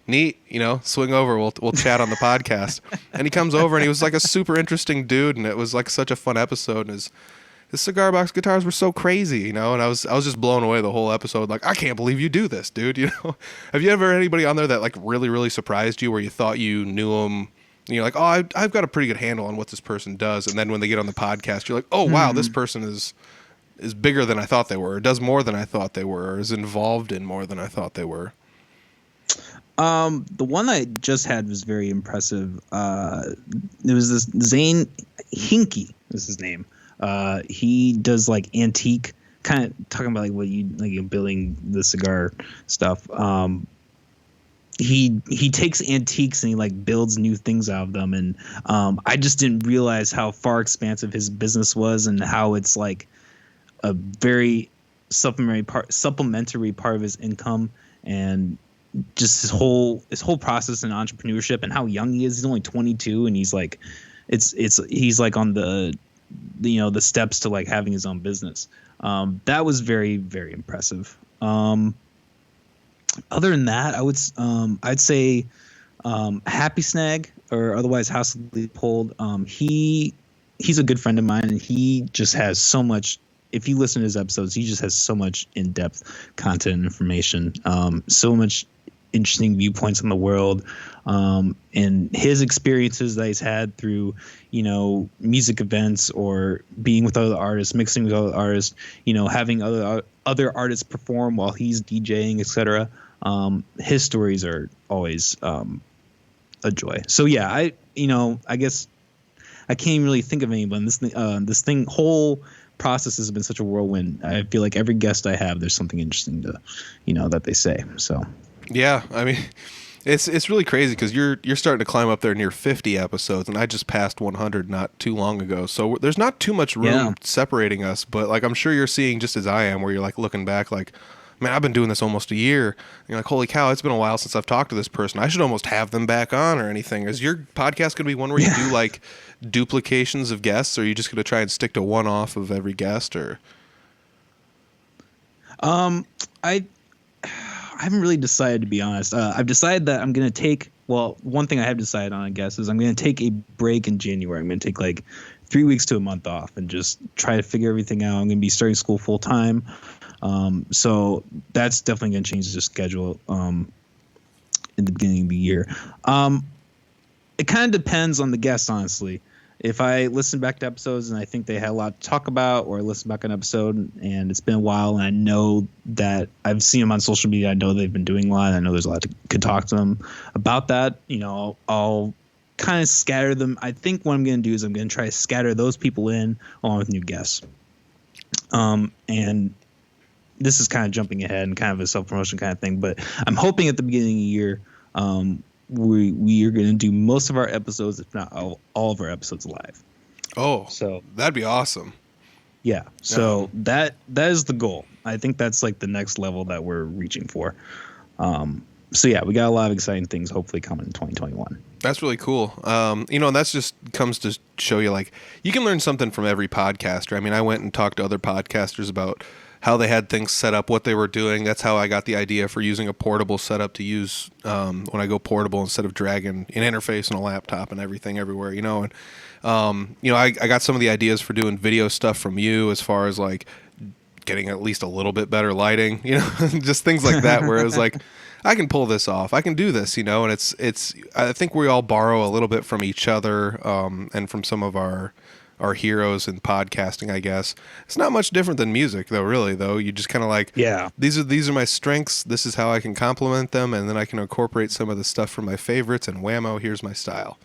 neat, swing over. We'll chat on the podcast. And he comes over, and he was like a super interesting dude, and it was like such a fun episode. And his cigar box guitars were so crazy, and I was just blown away the whole episode. Like, I can't believe you do this, dude. Have you ever had anybody on there that like really, really surprised you, where you thought you knew them? You're like, oh, I've got a pretty good handle on what this person does, and then when they get on the podcast, you're like, oh wow, this person is bigger than I thought they were, or does more than I thought they were, or is involved in more than I thought they were. The one I just had was very impressive. It was this Zane Hinkie is his name. He does like antique, kind of talking about like what you're building the cigar stuff. He takes antiques and he like builds new things out of them, and I just didn't realize how far expansive his business was, and how it's like a very supplementary part of his income, and just his whole process in entrepreneurship, and how young he is. He's only 22, and he's like he's like on the steps to like having his own business. That was very, very impressive. Other than that, I'd say Happy Snag, or otherwise House of Leopold. He's a good friend of mine, and he just has so much. If you listen to his episodes, he just has so much in-depth content and information, so much interesting viewpoints on the world, and his experiences that he's had through, music events, or being with other artists, mixing with other artists, having other artists perform while he's DJing, etc. His stories are always a joy. So yeah, I guess I can't even really think of anyone. This whole process has been such a whirlwind. I feel like every guest I have, there's something interesting to, that they say. So yeah, I mean, it's really crazy because you're starting to climb up there near 50 episodes, and I just passed 100 not too long ago. So there's not too much room separating us, but like I'm sure you're seeing just as I am, where you're like looking back like, man, I've been doing this almost a year. And you're like, holy cow, it's been a while since I've talked to this person. I should almost have them back on or anything. Is your podcast going to be one where you do like duplications of guests, or are you just going to try and stick to one off of every guest? Or I haven't really decided, to be honest. I've decided that I'm going to take, one thing I have decided on, I guess, is I'm going to take a break in January. I'm going to take like 3 weeks to a month off and just try to figure everything out. I'm going to be starting school full time. So that's definitely going to change the schedule in the beginning of the year. It kind of depends on the guest, honestly. If I listen back to episodes and I think they had a lot to talk about, or I listen back on an episode and it's been a while and I know that I've seen them on social media, I know they've been doing a lot, I know there's a lot could talk to them about that, I'll kind of scatter them. I think what I'm going to do is I'm going to try to scatter those people in along with new guests. And this is kind of jumping ahead and kind of a self-promotion kind of thing, but I'm hoping at the beginning of the year, we are going to do most of our episodes, if not all of our episodes, live. Oh, so that'd be awesome. Yeah. So that is the goal. I think that's like the next level that we're reaching for. So yeah, we got a lot of exciting things hopefully coming in 2021. That's really cool. And that's just comes to show you, like, you can learn something from every podcaster. I mean, I went and talked to other podcasters about how they had things set up, what they were doing. That's how I got the idea for using a portable setup to use when I go portable, instead of dragging an interface and a laptop and everything everywhere, And, I got some of the ideas for doing video stuff from you, as far as like getting at least a little bit better lighting, just things like that, where it was like, I can pull this off, I can do this, and it's, I think we all borrow a little bit from each other, and from some of our heroes in podcasting, I guess. It's not much different than music, though, really, though. You just kind of like, these are my strengths, this is how I can complement them, and then I can incorporate some of the stuff from my favorites, and whammo, here's my style.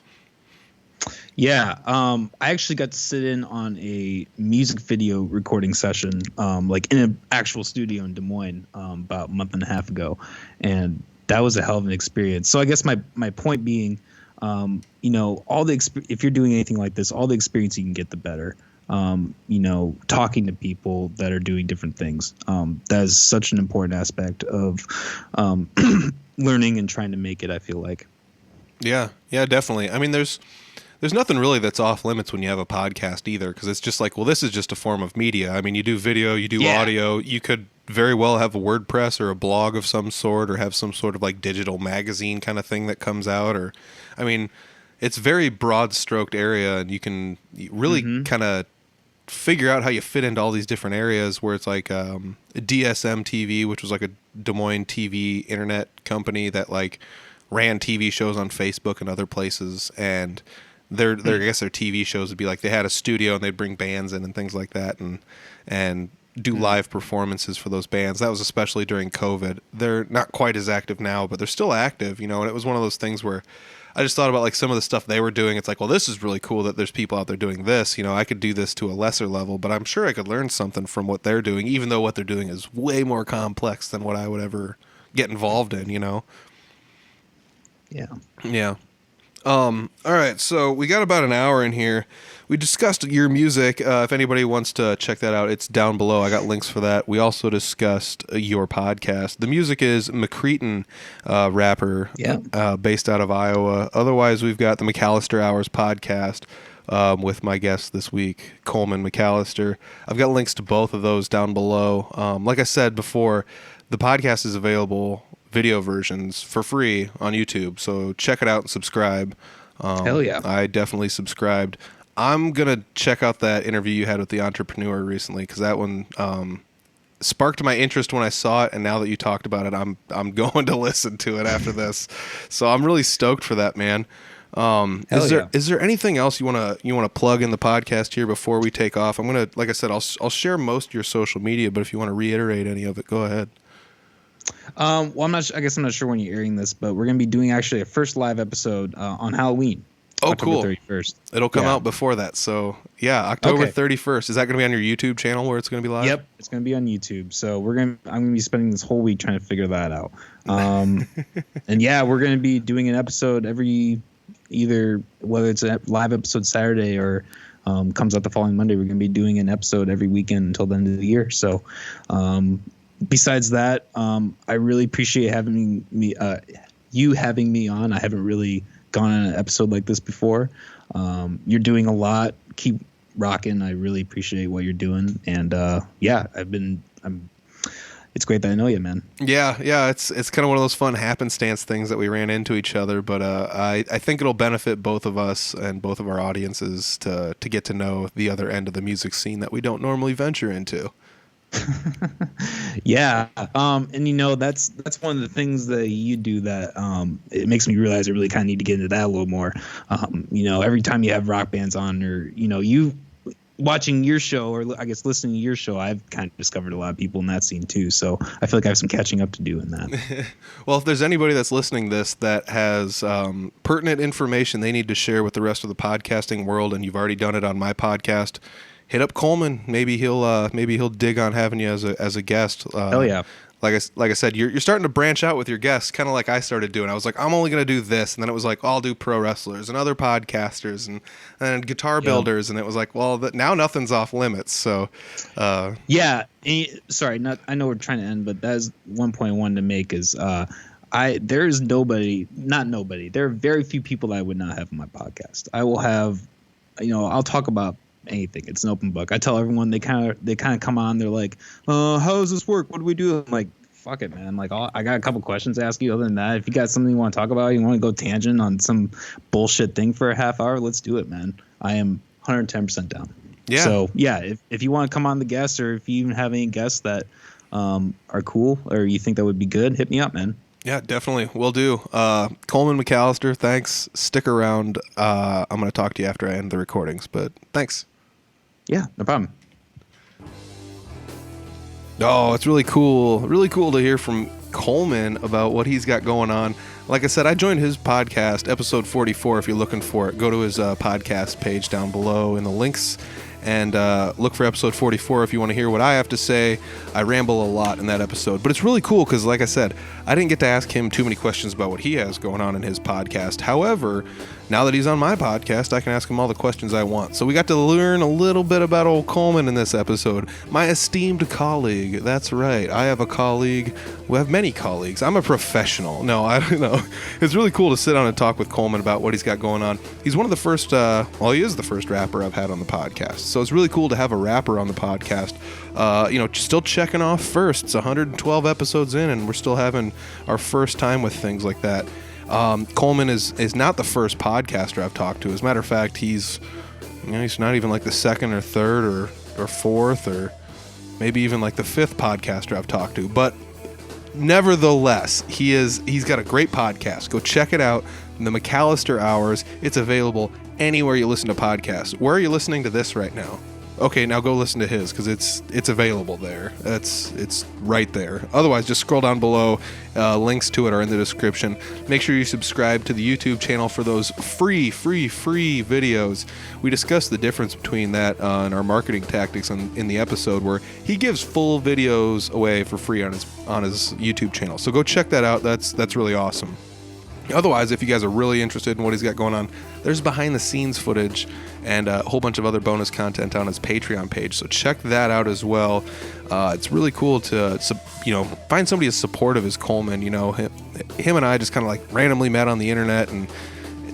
Yeah, I actually got to sit in on a music video recording session, like in an actual studio in Des Moines, about a month and a half ago, and that was a hell of an experience. So I guess my point being, if you're doing anything like this, all the experience you can get, the better. Talking to people that are doing different things, that is such an important aspect of learning and trying to make it, I feel like. Yeah, definitely. I mean, there's There's nothing really that's off limits when you have a podcast either, because it's just like, well, this is just a form of media. I mean, you do video, you do audio. You could very well have a WordPress or a blog of some sort, or have some sort of like digital magazine kind of thing that comes out. Or, I mean, it's very broad stroked area, and you can really kind of figure out how you fit into all these different areas, where it's like DSM TV, which was like a Des Moines TV internet company that like ran TV shows on Facebook and other places, and I guess their TV shows would be like, they had a studio and they'd bring bands in and things like that, and do live performances for those bands. That was especially during COVID. They're not quite as active now, but they're still active, and it was one of those things where I just thought about like some of the stuff they were doing. It's like, well, this is really cool that there's people out there doing this. I could do this to a lesser level, but I'm sure I could learn something from what they're doing, even though what they're doing is way more complex than what I would ever get involved in, Yeah. Yeah. All right, so we got about an hour in here. We discussed your music. If anybody wants to check that out, it's down below. I got links for that. We also discussed your podcast. The music is McCretin, rapper, based out of Iowa. Otherwise, we've got the McAllister Hours podcast with my guest this week, Coleman Mcallister. I've got links to both of those down below. Like I said before, the podcast is available, video versions, for free on YouTube, so check it out and subscribe. Hell yeah. I definitely subscribed. I'm gonna check out that interview you had with the entrepreneur recently, because that one sparked my interest when I saw it, and now that you talked about it, I'm going to listen to it after this. So I'm really stoked for that, man. Is there anything else you wanna plug in the podcast here before we take off? I'm gonna, like I said, I'll share most of your social media, but if you want to reiterate any of it, go ahead. Well, I'm not sure when you're airing this, but we're going to be doing actually a first live episode on Halloween. Oh, October cool. 31st. It'll come out before that. So, yeah, October 31st. Is that going to be on your YouTube channel where it's going to be live? Yep, it's going to be on YouTube. So I'm going to be spending this whole week trying to figure that out. And yeah, we're going to be doing an episode either whether it's a live episode Saturday or comes out the following Monday. We're going to be doing an episode every weekend until the end of the year. So, besides that, I really appreciate having me on. I haven't really gone on an episode like this before. You're doing a lot. Keep rocking. I really appreciate what you're doing. And it's great that I know you, man. Yeah. It's kind of one of those fun happenstance things that we ran into each other, but I think it'll benefit both of us and both of our audiences to get to know the other end of the music scene that we don't normally venture into. Yeah. And that's one of the things that you do that it makes me realize I really kind of need to get into that a little more. Every time you have rock bands on, or you watching your show, or I guess listening to your show, I've kind of discovered a lot of people in that scene too. So I feel like I have some catching up to do in that. Well, if there's anybody that's listening to this that has pertinent information they need to share with the rest of the podcasting world, and you've already done it on my podcast, hit up Coleman. Maybe he'll dig on having you as a guest. Hell yeah. Like I said, you're starting to branch out with your guests, kind of like I started doing. I was like, I'm only going to do this, and then it was like, I'll do pro wrestlers and other podcasters and guitar builders, and it was like, well, now nothing's off limits. So, yeah. Sorry, I know we're trying to end, but that's one point I wanted to make is there is nobody. There are very few people that I would not have on my podcast. I will have, I'll talk about anything. It's an open book. I tell everyone they kind of come on. They're like, how does this work? What do we do? I'm like, fuck it, man. Like, I got a couple questions to ask you. Other than that, if you got something you want to talk about, you want to go tangent on some bullshit thing for a half hour, let's do it, man. I am 110% down. Yeah. So yeah, if you want to come on the guests, or if you even have any guests that are cool or you think that would be good, hit me up, man. Yeah, definitely. Will do. Coleman Mcallister, thanks. Stick around. I'm going to talk to you after I end the recordings, but thanks. Yeah, no problem. Oh, it's really cool. Really cool to hear from Coleman about what he's got going on. Like I said, I joined his podcast, episode 44. If you're looking for it, go to his podcast page down below in the links and look for episode 44 if you want to hear what I have to say. I ramble a lot in that episode, but it's really cool because, like I said, I didn't get to ask him too many questions about what he has going on in his podcast. However, now that he's on my podcast, I can ask him all the questions I want. So we got to learn a little bit about old Coleman in this episode. My esteemed colleague. That's right. I have a colleague. We have many colleagues. I'm a professional. No, I don't know. It's really cool to sit down and talk with Coleman about what he's got going on. He's one of the first, he is the first rapper I've had on the podcast. So it's really cool to have a rapper on the podcast. Still checking off first. It's 112 episodes in, and we're still having our first time with things like that. Coleman is not the first podcaster I've talked to. As a matter of fact, he's not even like the second or third or fourth or maybe even like the fifth podcaster I've talked to. But nevertheless, he's got a great podcast. Go check it out. The McAllister Hours. It's available anywhere you listen to podcasts. Where are you listening to this right now? Okay, now go listen to his, because it's available there. It's right there. Otherwise, just scroll down below. Links to it are in the description. Make sure you subscribe to the YouTube channel for those free videos. We discussed the difference between that and our marketing tactics in the episode where he gives full videos away for free on his YouTube channel. So go check that out. That's really awesome. Otherwise, if you guys are really interested in what he's got going on, there's behind the scenes footage and a whole bunch of other bonus content on his Patreon page. So check that out as well. It's really cool to, find somebody as supportive as Coleman. Him and I just kind of like randomly met on the internet and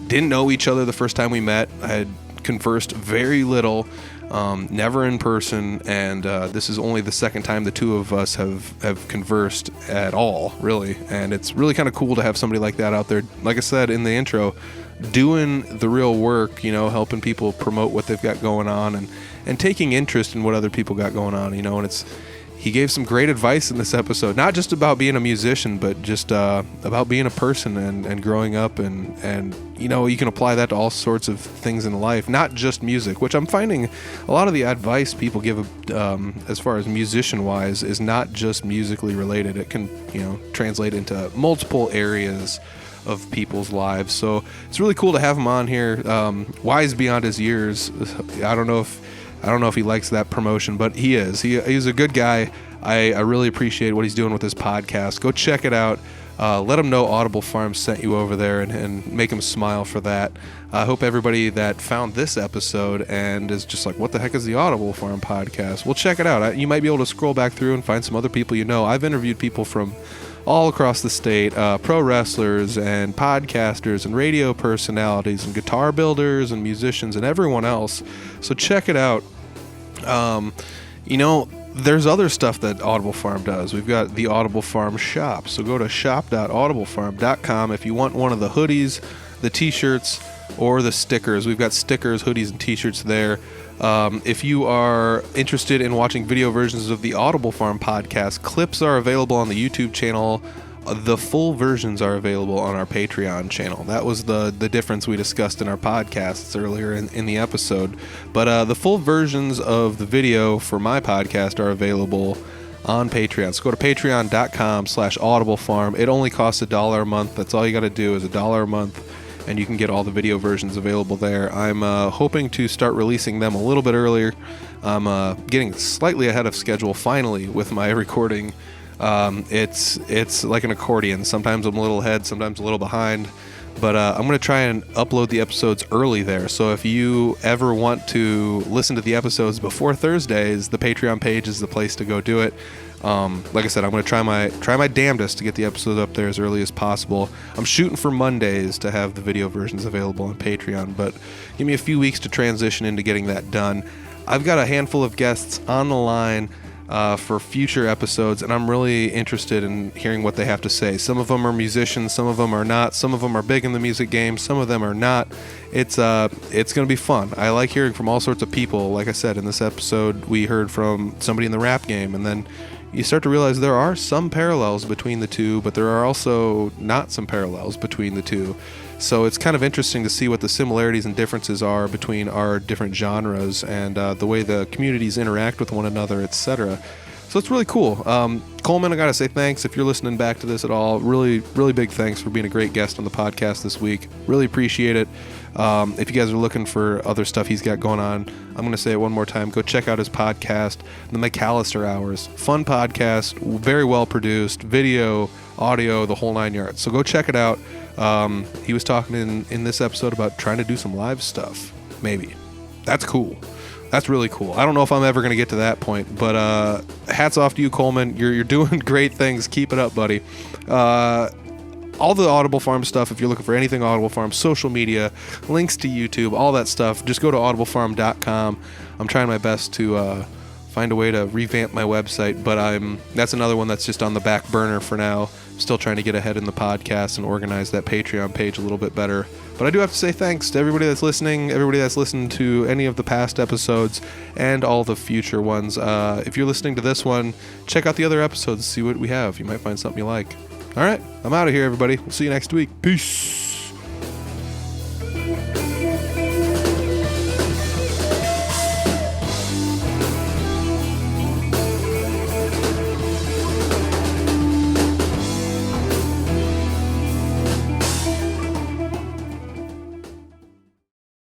didn't know each other the first time we met. I had conversed very little, never in person, and this is only the second time the two of us have conversed at all, really. And it's really kind of cool to have somebody like that out there, like I said in the intro, doing the real work, helping people promote what they've got going on and taking interest in what other people got going on, and he gave some great advice in this episode, not just about being a musician, but just about being a person and growing up and you can apply that to all sorts of things in life, not just music, which I'm finding a lot of the advice people give as far as musician wise is not just musically related. It can translate into multiple areas of people's lives. So it's really cool to have him on here. Wise beyond his years. I don't know if he likes that promotion, but he is. He's a good guy. I really appreciate what he's doing with his podcast. Go check it out. Let him know Audible Farm sent you over there and make him smile for that. I hope everybody that found this episode and is just like, what the heck is the Audible Farm podcast? Well, check it out. You might be able to scroll back through and find some other people I've interviewed people from all across the state, pro wrestlers and podcasters and radio personalities and guitar builders and musicians and everyone else. So check it out. There's other stuff that Audible Farm does. We've got the Audible Farm shop. So go to shop.audiblefarm.com if you want one of the hoodies, the t-shirts, or the stickers. We've got stickers, hoodies, and t-shirts there. If you are interested in watching video versions of the Audible Farm podcast, clips are available on the YouTube channel. The full versions are available on our Patreon channel. That was the difference we discussed in our podcasts earlier in the episode. But the full versions of the video for my podcast are available on Patreon. So go to patreon.com/audiblefarm. It only costs $1 a month. That's all you got to do is $1 a month, and you can get all the video versions available there. I'm hoping to start releasing them a little bit earlier. I'm getting slightly ahead of schedule finally with my recording. It's like an accordion. Sometimes I'm a little ahead, sometimes a little behind, but I'm going to try and upload the episodes early there. So if you ever want to listen to the episodes before Thursdays, the Patreon page is the place to go do it. Like I said, I'm going to try my damnedest to get the episodes up there as early as possible. I'm shooting for Mondays to have the video versions available on Patreon, but give me a few weeks to transition into getting that done. I've got a handful of guests on the line for future episodes, and I'm really interested in hearing what they have to say. Some of them are musicians, some of them are not, some of them are big in the music game, some of them are not. It's going to be fun. I like hearing from all sorts of people. Like I said, in this episode, we heard from somebody in the rap game, and then you start to realize there are some parallels between the two, but there are also not some parallels between the two. So it's kind of interesting to see what the similarities and differences are between our different genres and the way the communities interact with one another, etc. So So it's really cool. Coleman, I got to say thanks if you're listening back to this at all. Really, really big thanks for being a great guest on the podcast this week. Really appreciate it. If you guys are looking for other stuff he's got going on, I'm going to say it one more time. Go check out his podcast, the McAllister Hours. Fun podcast, very well produced, video, audio, the whole 9 yards. So go check it out. He was talking in this episode about trying to do some live stuff. Maybe. That's cool. That's really cool. I don't know if I'm ever going to get to that point, but hats off to you, Coleman. You're doing great things. Keep it up, buddy. All the Audible Farm stuff, if you're looking for anything Audible Farm, social media, links to YouTube, all that stuff, just go to audiblefarm.com. I'm trying my best to find a way to revamp my website, but that's another one that's just on the back burner for now. I'm still trying to get ahead in the podcast and organize that Patreon page a little bit better. But I do have to say thanks to everybody that's listening, everybody that's listened to any of the past episodes and all the future ones. If you're listening to this one, check out the other episodes, see what we have. You might find something you like. All right, I'm out of here, everybody. We'll see you next week. Peace.